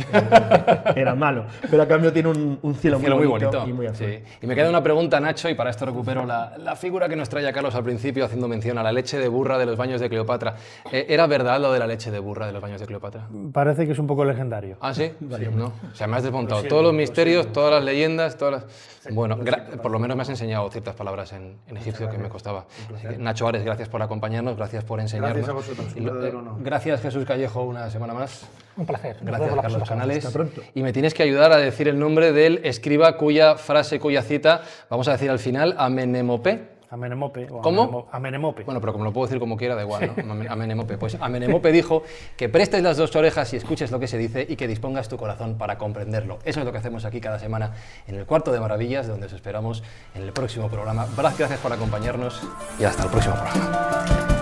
Era malo. Pero a cambio tiene un cielo muy bonito y muy azul. Sí. Y me queda una pregunta, Nacho, y para esto recupero la figura que nos traía Carlos al principio, haciendo mención a la leche de burra de los baños de Cleopatra. ¿Era verdad lo de la leche de burra de los baños de Cleopatra? Parece que es un poco legendario. ¿Ah, sí? Sí, ¿no? O sea, me has desmontado todos los misterios, todas las leyendas, todas las... Bueno, por lo menos me has enseñado ciertas palabras en egipcio que me costaba. Nacho Ares, gracias por acompañarnos, gracias por enseñarnos. Gracias a vosotros, un verdadero honor. Gracias, Jesús Callejo, una semana más. Un placer. Gracias, Carlos Canales. Hasta pronto. Y me tienes que ayudar a decir el nombre del escriba cuya frase, cuya cita, vamos a decir al final, Amenemope. Amenemope. ¿Cómo? Amenemope. Bueno, pero como lo puedo decir como quiera, da igual, ¿no? Amenemope. Pues Amenemope dijo que prestes las dos orejas y escuches lo que se dice y que dispongas tu corazón para comprenderlo. Eso es lo que hacemos aquí cada semana en el Cuarto de Maravillas, donde os esperamos en el próximo programa. Gracias por acompañarnos y hasta el próximo programa.